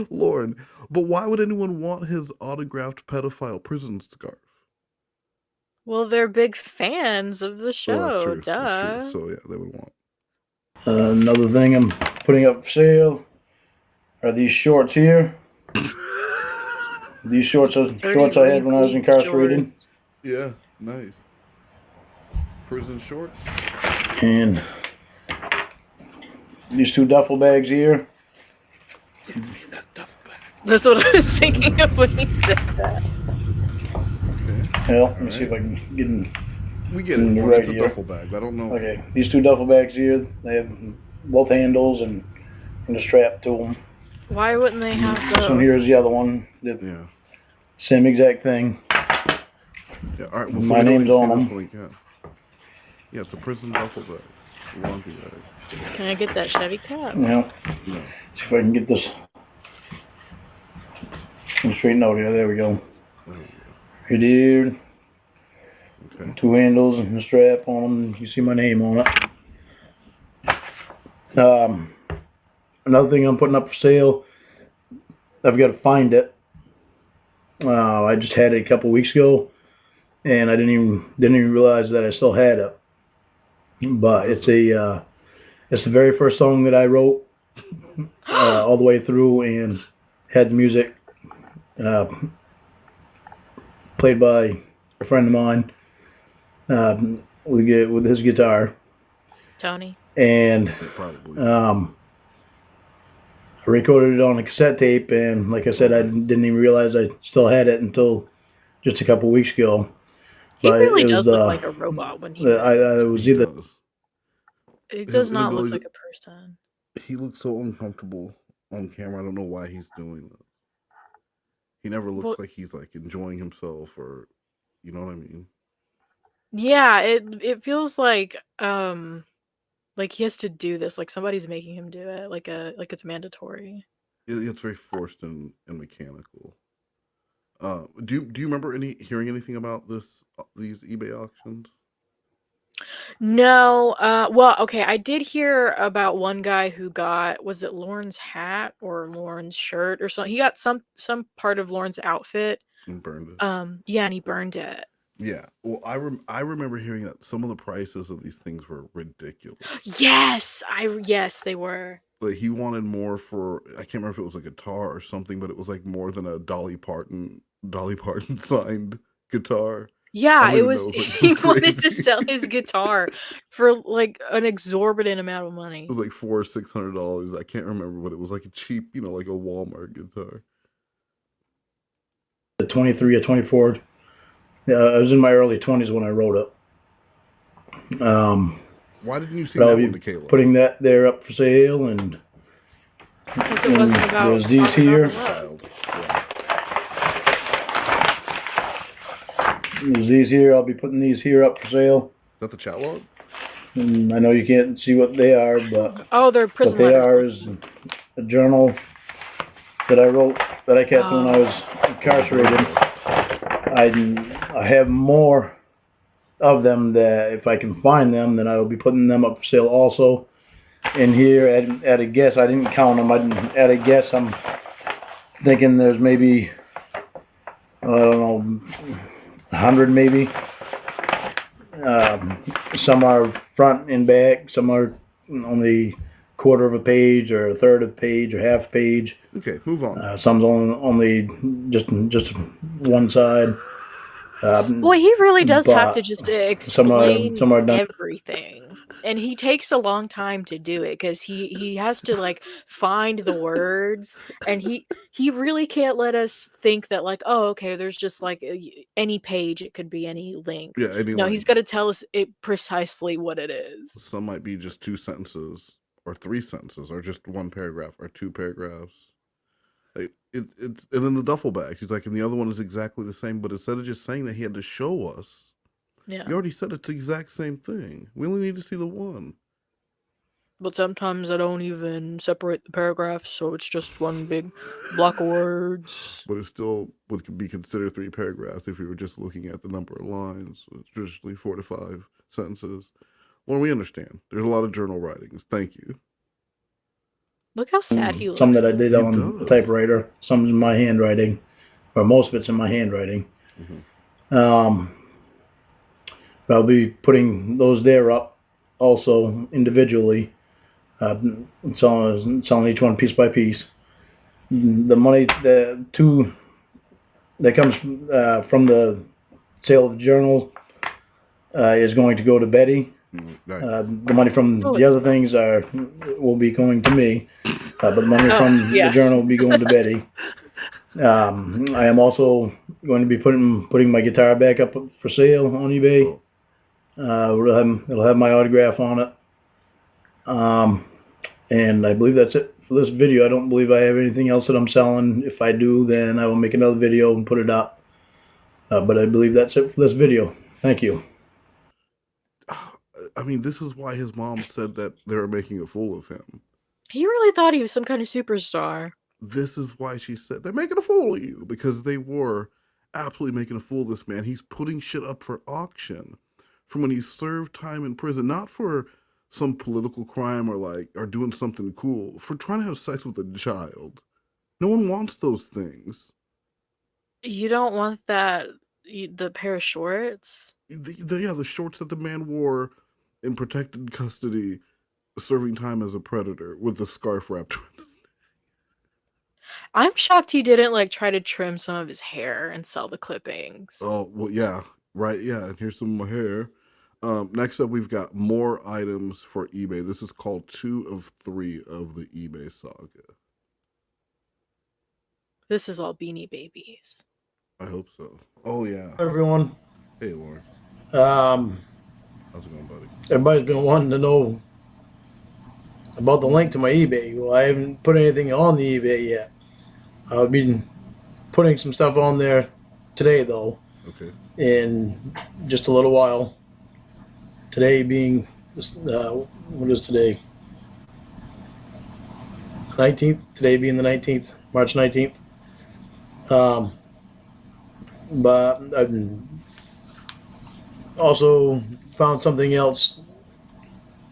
Lorne, but why would anyone want his autographed pedophile prison scarf? Well, they're big fans of the show, Well, that's true. duh. That's true. So, yeah, they would want. Another thing I'm putting up for sale are these shorts here. These shorts are shorts I had when I was incarcerated. Shorts. Yeah, nice. Prison shorts. And these 2 duffel bags here. That's what I was thinking of when he said that. Okay. Well, let me see if I can get in. We get it. Right It's a here. duffel bag. I don't know. Okay, these 2 duffel bags here, they have both handles and a strap to them. Why wouldn't they have This one those? here is the other one. Yeah. Same exact thing. Yeah, all right. Well, My we don't name's need to see on this them. one, yeah, it's a prison duffel bag. Laundry bag. Can I get that Chevy cap? Yeah. No. See if I can get this straightened out here. There we go. Right here. Okay. 2 handles and a strap on them. You see my name on it. Another thing I'm putting up for sale, I've got to find it. I just had it a couple weeks ago, and I didn't even realize that I still had it. But it's the very first song that I wrote all the way through, and had the music played by a friend of mine with his guitar. Tony. And I recorded it on a cassette tape, and like I said, I didn't even realize I still had it until just a couple weeks ago. He But really it was does look like a robot when he I was either. It does not look like a person. He looks so uncomfortable on camera. I don't know why he's doing that. He never looks like he's like enjoying himself, or you know what I mean. Yeah, it feels like he has to do this, like somebody's making him do it, like it's mandatory. It's very forced and mechanical. Do you remember hearing anything about these eBay auctions? No, well, okay, I did hear about one guy who got, was it Lorne's hat or Lorne's shirt or something? He got some part of Lorne's outfit. And burned it. Yeah, and he burned it. Yeah. Well, I remember hearing that some of the prices of these things were ridiculous. Yes, yes, they were. Like he wanted more for, I can't remember if it was a guitar or something, but it was like more than a Dolly Parton signed guitar. Yeah, it was, like, he wanted to sell his guitar for like an exorbitant amount of money. It was like $400 or $600. I can't remember, but it was like a cheap, like a Walmart guitar. The 23 or 24. I was in my early 20s when I wrote it. Why didn't you see that one to Kayla? Putting that there up for sale, and because it wasn't about there's these here. Child. There's these here. I'll be putting these here up for sale. Is that the chat log? And I know you can't see what they are, but they're prison what they letters. are is a journal that I wrote, that I kept when I was incarcerated. I have more of them that if I can find them, then I will be putting them up for sale also. And here at a guess, I didn't count them. At a guess, I'm thinking there's maybe, I don't know, 100 maybe. Some are front and back. Some are only quarter of a page or a third of a page or half page. Okay, move on. Some's only just one side. Boy, he really does have to but just some explain are done. everything. And he takes a long time to do it because he has to like find the words, and he really can't let us think that like, oh, okay, there's just like any page, it could be any length. Yeah, any No, he's length. got to tell us it precisely what it is. Some might be just 2 sentences, or 3 sentences, or just 1 paragraph, or 2 paragraphs. Like, and then the duffel bag. He's like, and the other one is exactly the same, but instead of just saying that, he had to show us. Yeah. He already said it's the exact same thing. We only need to see the one. But sometimes I don't even separate the paragraphs, so it's just one big block of words. But it still would be considered 3 paragraphs if you were just looking at the number of lines. It's traditionally 4 to 5 sentences. Well, we understand. There's a lot of journal writings. Thank you. Look how sad he looks. Some that I did on the typewriter. Some in my handwriting, or most of it's in my handwriting. I'll be putting those there up also individually, selling each one piece by piece. The money, the 2 that comes from the sale of the journal is going to go to Betty. Nice. The money from the other things will be going to me, but the money from the journal will be going to Betty. I am also going to be putting my guitar back up for sale on eBay. It'll have my autograph on it. And I believe that's it for this video. I don't believe I have anything else that I'm selling. If I do, then I will make another video and put it up. But I believe that's it for this video. Thank you. I mean, this is why his mom said that they were making a fool of him. He really thought he was some kind of superstar. This is why she said they're making a fool of you, because they were absolutely making a fool of this man. He's putting shit up for auction from when he served time in prison, not for some political crime or doing something cool, for trying to have sex with a child. No one wants those things. You don't want that, the pair of shorts? The shorts that the man wore in protected custody, serving time as a predator with the scarf wrapped around his neck. I'm shocked he didn't like try to trim some of his hair and sell the clippings. Oh, well, yeah, right, yeah, and here's some of my hair. Next up, we've got more items for eBay. This is called 2 of 3 of the eBay saga. This is all Beanie Babies. I hope so. Oh, yeah. Hi, everyone. Hey, Lorne. How's it going, buddy? Everybody's been wanting to know about the link to my eBay. Well, I haven't put anything on the eBay yet. I'll be putting some stuff on there today, though. Okay. In just a little while. Today being, what is today? 19th? Today being the 19th, March 19th. But I've also found something else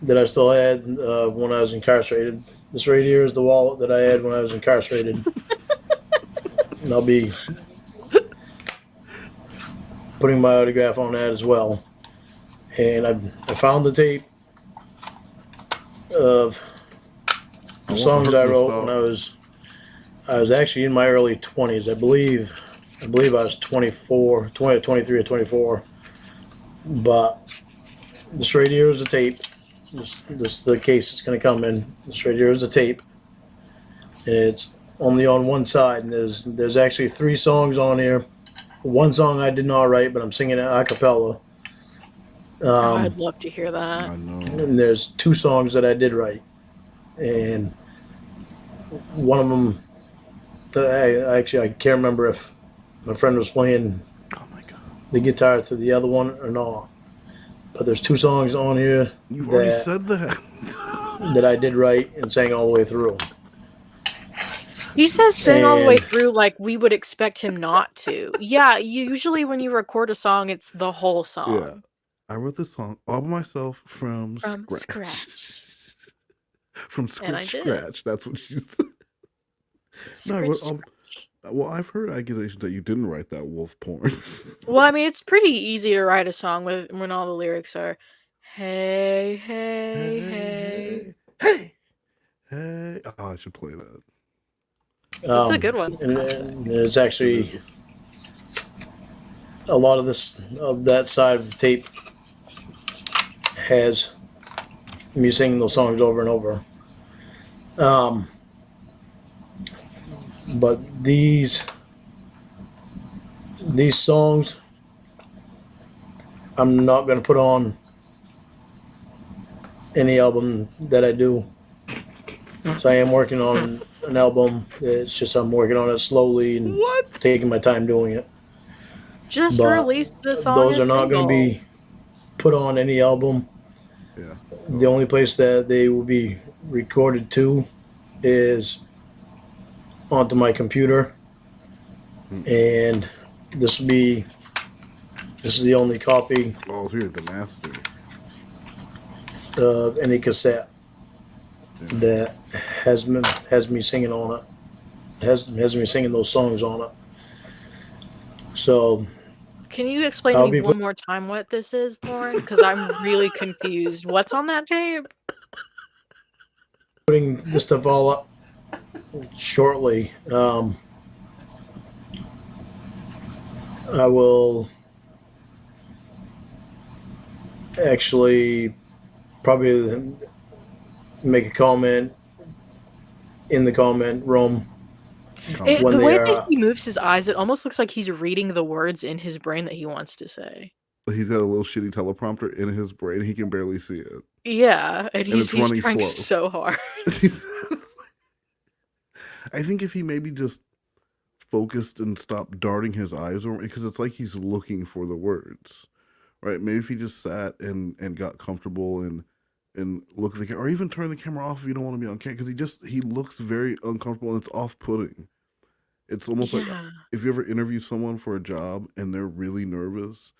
that I still had when I was incarcerated. This right here is the wallet that I had when I was incarcerated. And I'll be putting my autograph on that as well. And I found the tape of the songs I wrote when I was actually in my early 20s. I believe I was 23 or 24. But this right here is the tape. This the case it's going to come in. This right here is the tape. And it's only on one side. And there's actually 3 songs on here. One song I did not write, but I'm singing it a cappella. I'd love to hear that. I know. And there's 2 songs that I did write. And one of them, I can't remember if my friend was playing the guitar to the other one or not. But there's 2 songs on here You've already said that. that I did write and sang all the way through. He says sing all the way through like we would expect him not to. Yeah, usually when you record a song, it's the whole song. Yeah. I wrote this song all by myself from scratch. From scratch. That's what she said. Well, I've heard accusations that you didn't write that wolf porn. Well, I mean, it's pretty easy to write a song when all the lyrics are, hey, hey, hey, hey, hey. Oh, I should play that. That's a good one. And it's actually a lot of that side of the tape has me singing those songs over and over. But these songs, I'm not going to put on any album that I do. So I am working on an album. It's just I'm working on it slowly and taking my time doing it. Just But release the song. those are not going to be put on any album. Yeah. The only place that they will be recorded to is onto my computer, and this is the only copy. Oh, so you're the master of any cassette that has me singing on it. Has me singing those songs on it. So, can you explain to me one more time what this is, Lorne? Because I'm really confused. What's on that tape? Putting this stuff all up shortly. I will actually probably make a comment in the comment room. The way that he moves his eyes, it almost looks like he's reading the words in his brain that he wants to say. He's got a little shitty teleprompter in his brain. He can barely see it. Yeah, and he's running trying slow. so hard. I think if he maybe just focused and stopped darting his eyes over, because it's like he's looking for the words, right? Maybe if he just sat and got comfortable and looked at the camera, or even turn the camera off if you don't want to be on camera, because he looks very uncomfortable and it's off-putting. It's almost like if you ever interview someone for a job and they're really nervous,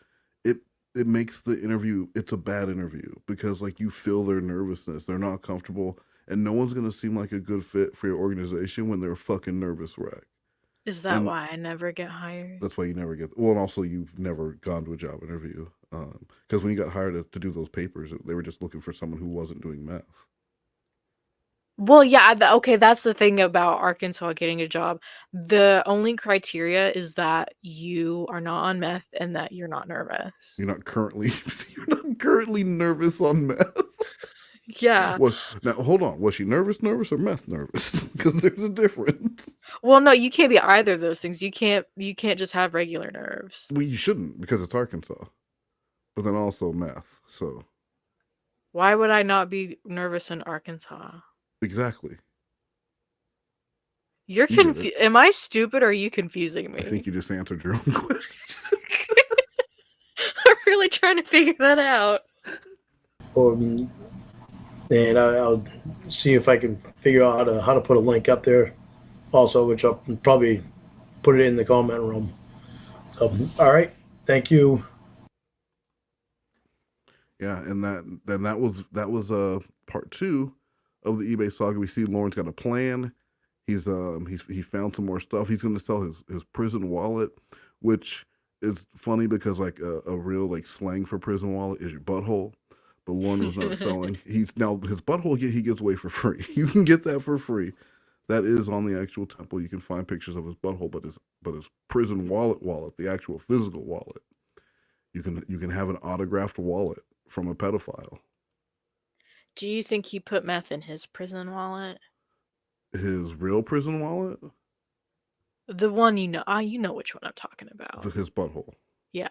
it makes the interview, it's a bad interview, because like you feel their nervousness, they're not comfortable, and no one's going to seem like a good fit for your organization when they're a fucking nervous wreck. Is that why I never get hired? That's why you never get, well, and also you've never gone to a job interview, because when you got hired to do those papers, they were just looking for someone who wasn't doing meth. Well, yeah, okay, that's the thing about Arkansas getting a job. The only criteria is that you are not on meth and that you're not nervous. You're not currently nervous on meth. Yeah. Well, now hold on. Was she nervous or meth nervous? Because there's a difference. Well, no, you can't be either of those things. You can't just have regular nerves. Well, you shouldn't, because it's Arkansas. But then also meth. So why would I not be nervous in Arkansas? Exactly. You're confused. Am I stupid or are you confusing me? I think you just answered your own question. I'm really trying to figure that out. And I'll see if I can figure out how to put a link up there also, which I'll probably put it in the comment room. So, all right. Thank you. Yeah, and that was part 2 of the eBay saga. We see Lorne's got a plan. He found some more stuff. He's going to sell his prison wallet, which is funny because like a real like slang for prison wallet is your butthole. But Lorne was not selling. His butthole he gives away for free. You can get that for free. That is on the actual temple. You can find pictures of his butthole, but his prison wallet, the actual physical wallet, you can have an autographed wallet from a pedophile. Do you think he put meth in his prison wallet? His real prison wallet? The one you know which one I'm talking about. His butthole. Yeah.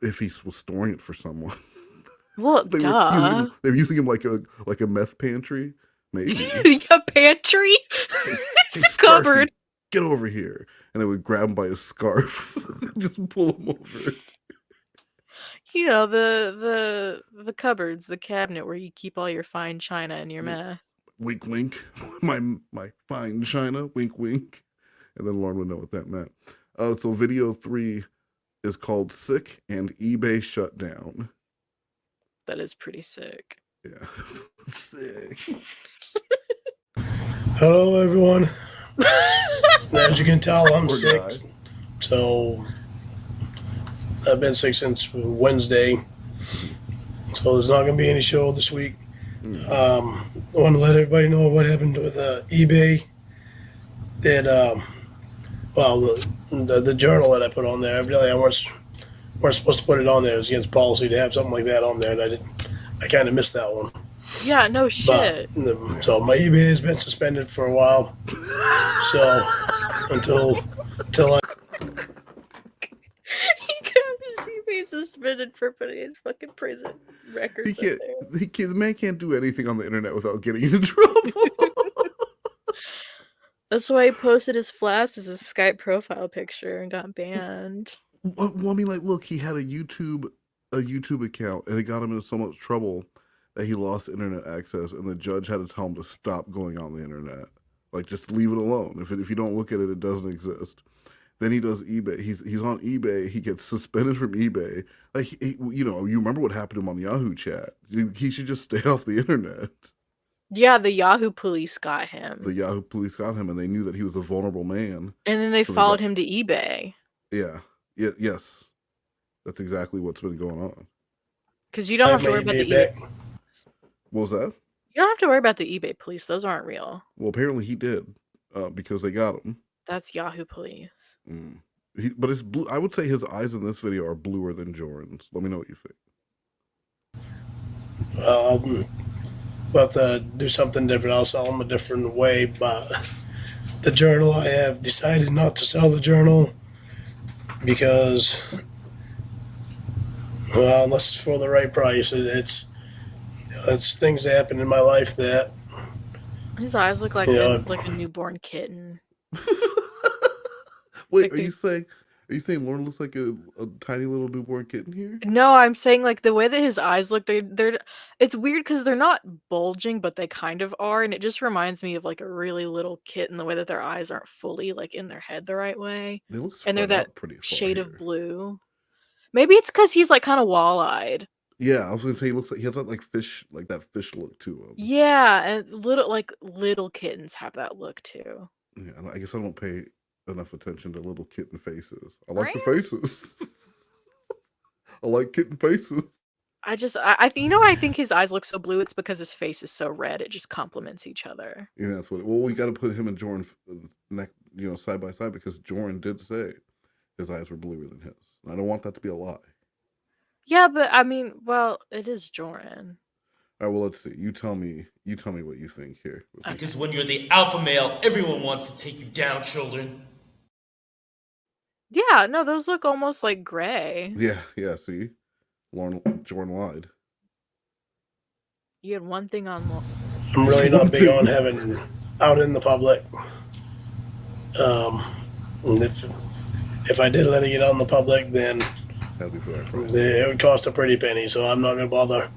If he was storing it for someone. Well, they were using him like a meth pantry, maybe. A pantry? It's cupboard. Get over here. And they would grab him by his scarf. Just pull him over. You know, the cupboards, the cabinet where you keep all your fine china and your meth. Wink, wink. My fine china. Wink, wink. And then Lorne would know what that meant. So video 3 is called Sick and eBay Shut Down. That is pretty sick. Yeah. Sick. Hello, everyone. As you can tell, I'm sick. So I've been sick since Wednesday. So there's not going to be any show this week. I want to let everybody know what happened with eBay. That the journal that I put on there. Evidently, I weren't supposed to put it on there. It was against policy to have something like that on there, and I kind of missed that one. Yeah, no shit. But so my eBay has been suspended for a while. So until I. He got his eBay suspended for putting his fucking prison records up there. The man can't do anything on the internet without getting into trouble. That's why he posted his flaps as his Skype profile picture and got banned. Well, I mean, like, look, he had a YouTube account, and it got him into so much trouble that he lost internet access, and the judge had to tell him to stop going on the internet. Like, just leave it alone. If you don't look at it, it doesn't exist. Then he does eBay. He's on eBay. He gets suspended from eBay. Like, you remember what happened to him on Yahoo Chat. He should just stay off the internet. Yeah, the Yahoo police got him. The Yahoo police got him, and they knew that he was a vulnerable man. And then they followed him to eBay. Yeah. Yes. That's exactly what's been going on. Because you don't have to worry about the eBay. What was that? You don't have to worry about the eBay police. Those aren't real. Well, apparently he did, because they got him. That's Yahoo police. But it's blue. I would say his eyes in this video are bluer than Jordan's. Let me know what you think. We'll have to do something different. I'll sell them a different way. But the journal, I have decided not to sell the journal because, well, unless it's for the right price, it's things that happen in my life that. His eyes look like a newborn kitten. Wait, are you saying Lorne looks like a tiny little newborn kitten here? No, I'm saying like the way that his eyes look, they're it's weird because they're not bulging, but they kind of are, and it just reminds me of like a really little kitten, the way that their eyes aren't fully like in their head the right way. They look and they're that pretty shade of blue. Maybe it's because he's like kind of wall-eyed. Yeah, I was gonna say he has that fish look to him. Yeah, and little kittens have that look too. Yeah, I guess I don't pay enough attention to little kitten faces. I like the faces. I like kitten faces. I think his eyes look so blue. It's because his face is so red. It just complements each other. Yeah, that's what. Well, we got to put him and Jordan neck, side by side, because Jordan did say his eyes were bluer than his. And I don't want that to be a lie. Yeah, but I mean, well, it is Jordan. All right, well, let's see. You tell me what you think here. Because when you're the alpha male, everyone wants to take you down, children. Yeah, no, those look almost like gray. Yeah, see? Jordan lied. You had one thing on Lorne. I'm really not big on having out in the public. And if I did let it get out in the public, then it would cost a pretty penny, so I'm not going to bother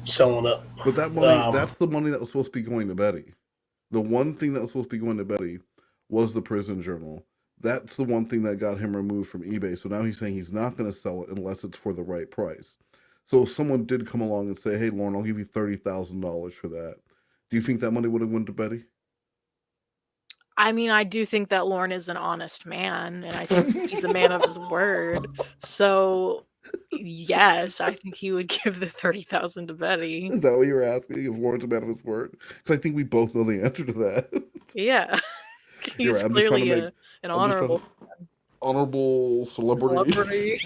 selling it. But that money, that's the money that was supposed to be going to Betty. The one thing that was supposed to be going to Betty was the prison journal. That's the one thing that got him removed from eBay. So now he's saying he's not going to sell it unless it's for the right price. So if someone did come along and say, hey, Lorne, I'll give you $30,000 for that, do you think that money would have went to Betty? I mean, I do think that Lorne is an honest man, and I think he's a man of his word. So, yes, I think he would give the $30,000 to Betty. Is that what you were asking? If Lorne's a man of his word? Because I think we both know the answer to that. Yeah. He's right, clearly an honorable celebrity.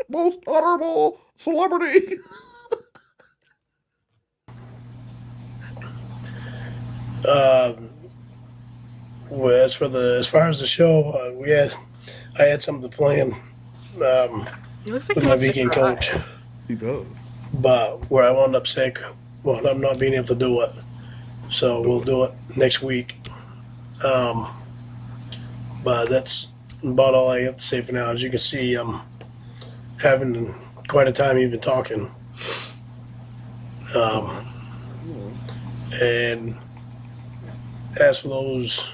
Most honorable celebrity. Well, as far as the show, I had something planned with my vegan coach. He does. But where I wound up sick, well, I'm not being able to do it. So we'll do it next week. But that's about all I have to say for now. As you can see, I'm having quite a time even talking. And as for those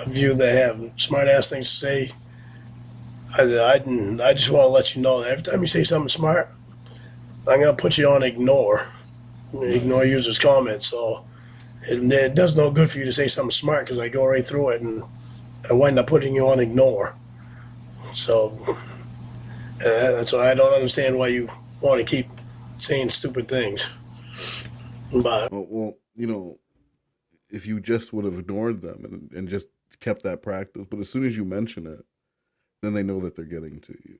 of you that have smart ass things to say, I just want to let you know that every time you say something smart, I'm going to put you on ignore users' comments. So it does no good for you to say something smart, because I go right through it and I wind up putting you on ignore. So that's why I don't understand why you want to keep saying stupid things. But well, if you just would have ignored them and just kept that practice, but as soon as you mention it, then they know that they're getting to you.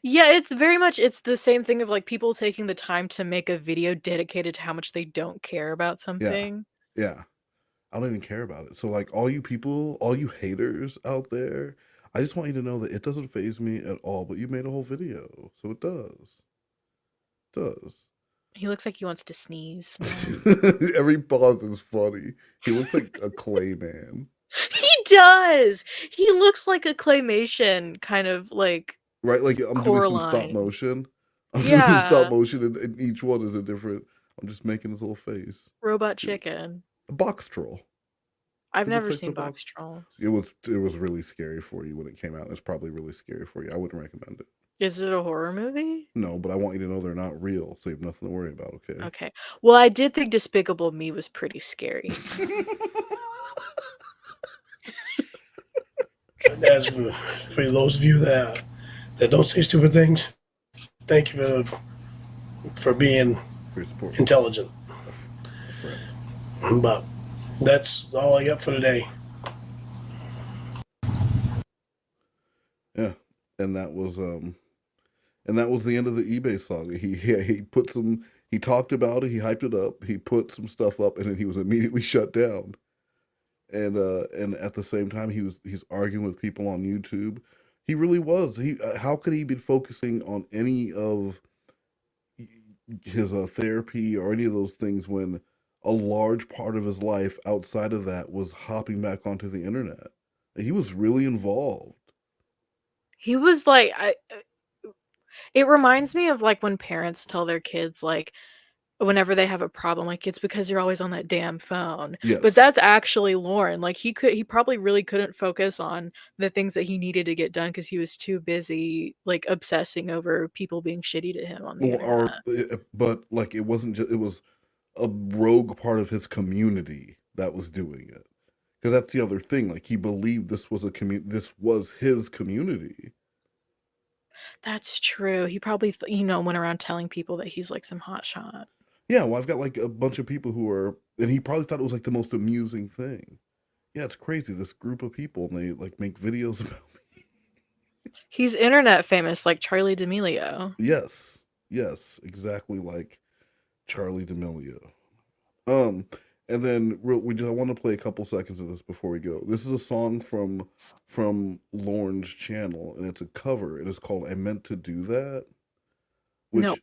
Yeah, it's very much it's the same thing of like people taking the time to make a video dedicated to how much they don't care about Yeah. something. Yeah. I don't even care about it. So like all you people, all you haters out there, I just want you to know that it doesn't faze me at all, but you made a whole video. So it does. It does. He looks like he wants to sneeze now. Every pause is funny. He looks like a clay man. He does. He looks like a claymation kind of like Right? Like I'm doing some stop Coraline. motion. I'm doing some stop Yeah. motion and each one is a different. I'm just making his little face. Robot chicken. A box troll. I've It never looks like seen the box trolls. It was really scary for you when it came out. It's probably really scary for you. I wouldn't recommend it. Is it a horror movie? No, but I want you to know they're not real, so you have nothing to worry about, okay? Okay. Well, I did think Despicable Me was pretty scary. So. As for those of you that don't say stupid things, thank you for being intelligent. But that's all I got for today. Yeah, and that was the end of the eBay saga. He put some. He talked about it. He hyped it up. He put some stuff up, and then he was immediately shut down. And at the same time, he's arguing with people on YouTube. He really was. How could he be focusing on any of his therapy or any of those things when a large part of his life outside of that was hopping back onto the internet? He was really involved. He was like it reminds me of like when parents tell their kids like whenever they have a problem, like it's because you're always on that damn phone. Yes. But that's actually Lorne. Like he probably really couldn't focus on the things that he needed to get done because he was too busy like obsessing over people being shitty to him on the internet. But like it wasn't just, it was a rogue part of his community that was doing it. Because that's the other thing. Like he believed this was this was his community. That's true. He probably went around telling people that he's like some hotshot. Yeah, well, I've got like a bunch of people who are, and he probably thought it was like the most amusing thing. Yeah, it's crazy. This group of people, and they like make videos about me. He's internet famous, like Charlie D'Amelio. Yes, exactly like Charlie D'Amelio. And then I want to play a couple seconds of this before we go. This is a song from Lorne's channel, and it's a cover. It is called "I Meant to Do That." Which, no,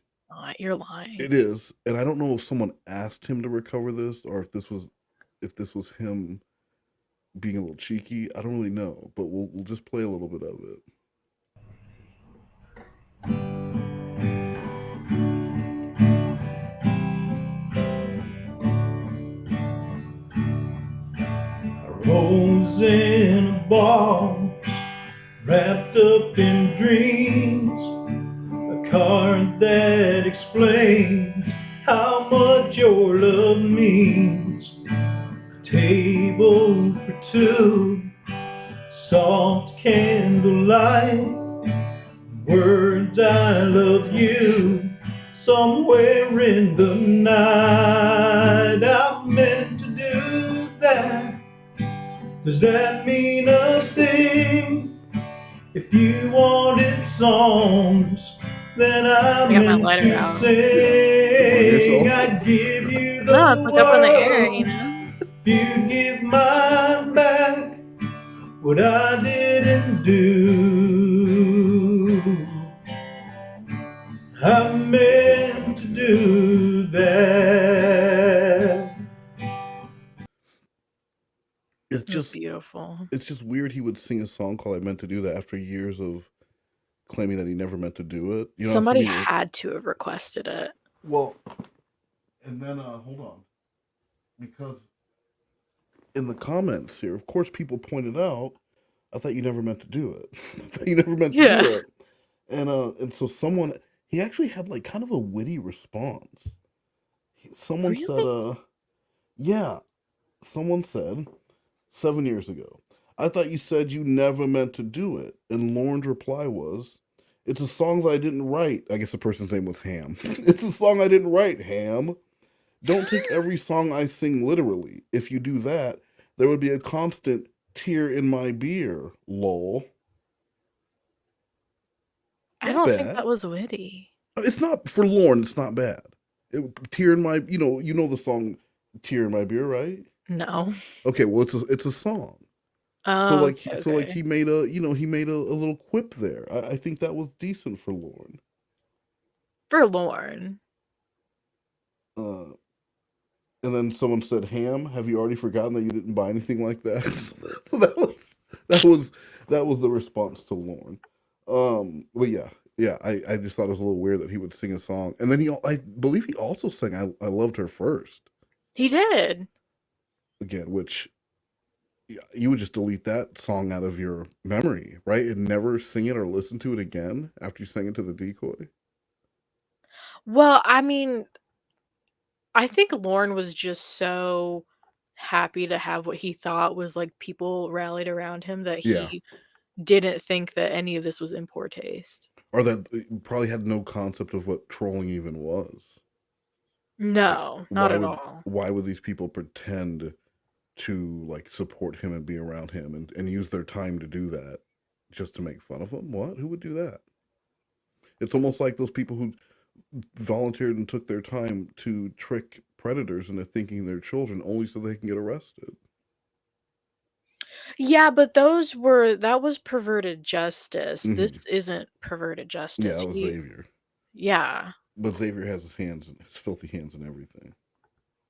you're lying. It is, and I don't know if someone asked him to recover this or if this was him being a little cheeky. I don't really know, but we'll just play a little bit of it. Rose in a ball, wrapped up in dreams, a card that explains how much your love means. A table for two, soft candlelight, words I love you, somewhere in the night. I meant to do that. Does that mean a thing? If you wanted songs, then I meant to sing. I'd give you the world. Like up in the air, You give mine back what I didn't do. I meant to do that. It's just beautiful. It's just weird he would sing a song called "I Meant to Do That" after years of claiming that he never meant to do it. You know, somebody had to have requested it. Well, and then hold on, because in the comments here, of course, people pointed out, "I thought you never meant to do it. I thought you never meant to do it." And so he actually had like kind of a witty response. Someone said, "Yeah," someone said. 7 years ago, "I thought you said you never meant to do it." And Lorne's reply was, "It's a song that I didn't write." I guess the person's name was Ham. "It's a song I didn't write, Ham. Don't take every song I sing literally. If you do that, there would be a constant Tear in my beer, lol. I Not don't think bad. that was witty. It's not, for Lorne, it's not bad. Tear in my, you know the song Tear in My Beer, right? No. Okay, well it's a song. Oh, So like okay. he made a, he made a little quip there. I think that was decent for Lorne. For Lorne. Uh, and then someone said, "Ham, have you already forgotten that you didn't buy anything like that?" So that was that was the response to Lorne. But yeah, I just thought it was a little weird that he would sing a song, and then I believe he also sang "I Loved Her" first He did. again, which you would just delete that song out of your memory, right? And never sing it or listen to it again after you sang it to the decoy. Well, I mean, I think Lorne was just so happy to have what he thought was like people rallied around him that Yeah, he didn't think that any of this was in poor taste. or that probably had no concept of what trolling even was. Like, No, not at all. why would these people pretend to like support him and be around him and use their time to do that just to make fun of him? What? Who would do that? It's almost like those people who volunteered and took their time to trick predators into thinking they're children only so they can get arrested. Yeah, but that was perverted justice. Hmm. This isn't perverted Yeah, justice. that was He Xavier. Yeah, But Xavier has his filthy hands and everything.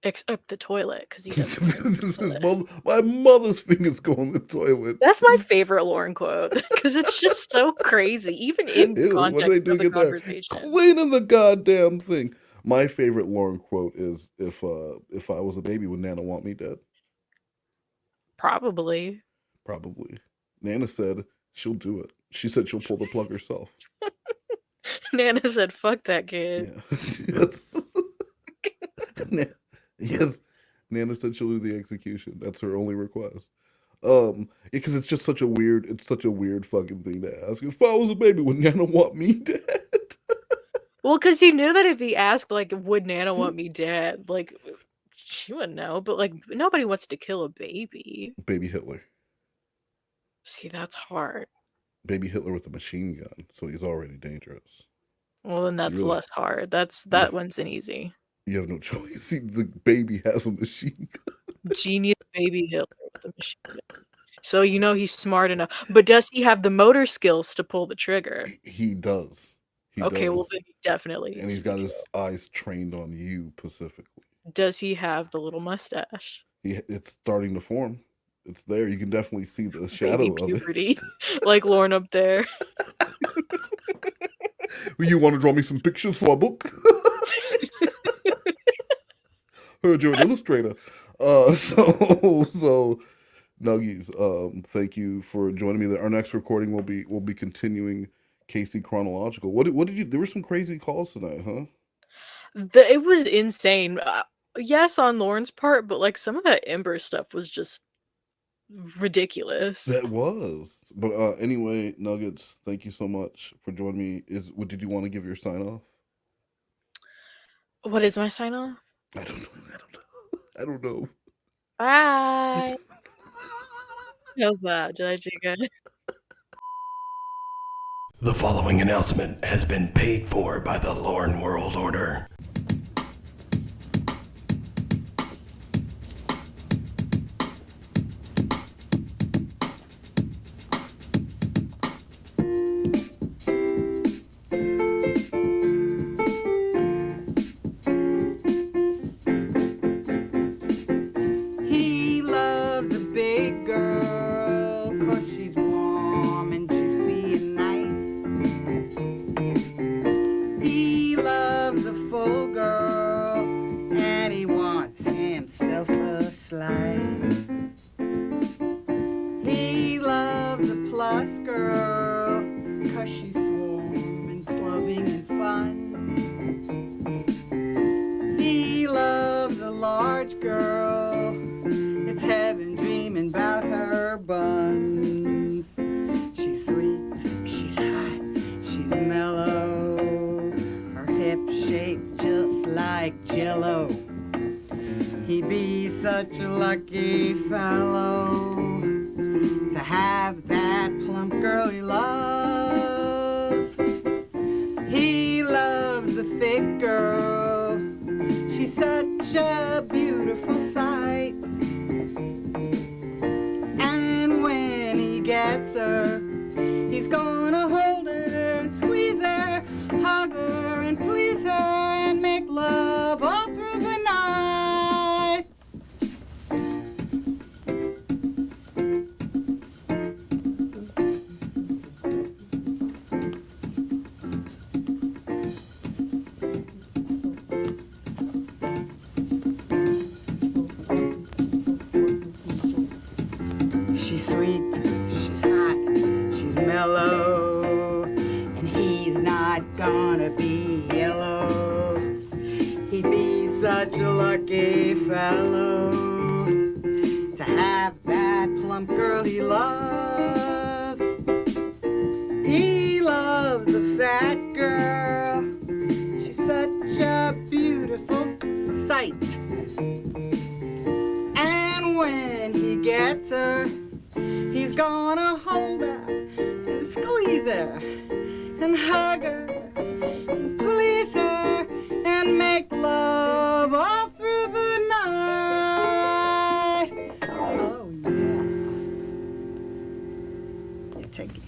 except the toilet because he doesn't clean the toilet. My mother's fingers go in the toilet. That's my favorite Lorne quote because it's just so crazy, even in Ew, what are they context of doing the in there? conversation. Cleaning the goddamn thing. My favorite Lorne quote is, if I was a baby, would Nana want me dead? Probably. Probably. Nana said she'll do it. She said she'll pull the plug herself. Nana said, "Fuck that kid." Yeah. Yes. Yes. Nana said she'll do the execution. That's her only request. Because it's just such a weird fucking thing to ask. If I was a baby, would Nana want me dead? Well, because he knew that if he asked, like, would Nana want me dead? Like, she wouldn't know, but like, nobody wants to kill a baby. Baby Hitler. See, that's hard. Baby Hitler with a machine gun, so he's already dangerous. Well, then that's less hard. That one's an easy. You have no choice. See, the baby has a machine gun. Genius baby Hitler with a machine gun. So you know he's smart enough. But does he have the motor skills to pull the trigger? He does. Okay, well then he definitely And needs he's to be got killed. his eyes trained on you specifically. Does he have the little mustache? It's starting to form. It's there. You can definitely see the shadow Baby of puberty, it. like Lorne up there. You want to draw me some pictures for a book? Heard you're an illustrator. So Nuggies, thank you for joining me. Our next recording will be continuing Casey chronological. What did you? There were some crazy calls tonight, huh? It was insane. Yes, on Lorne's part, but like some of that Ember stuff was just ridiculous. That was. But anyway, Nuggets, thank you so much for joining me. Did you want to give your sign off? What is my sign off? I don't know. Bye. How's that? Did I do good? The following announcement has been paid for by the Lorne World Order. He loves a big girl 'cause she's warm and juicy and nice. He loves a full girl and he wants himself a slice. He loves a plus girl 'cause she's warm and loving and fun. He loves a large girl. It's heaven dreaming about her buns. She's sweet, she's hot, she's mellow. Her hips shaped just like Jello. He'd be such a lucky fellow. to have that plump girl he loves. He loves a thick girl. She's such a beautiful sight. And when he gets her, he's gonna hold her and squeeze her, hug her and please her and make love all through the night. She's sweet, she's hot, she's mellow, and he's not gonna be yellow. He'd be such a lucky fellow to have that plump girl he loves. He loves a fat girl. She's such a beautiful sight. And when he gets her, he's gonna hold her and squeeze her and hug her and please her and make love all through the night. Oh, yeah. Yeah, take it.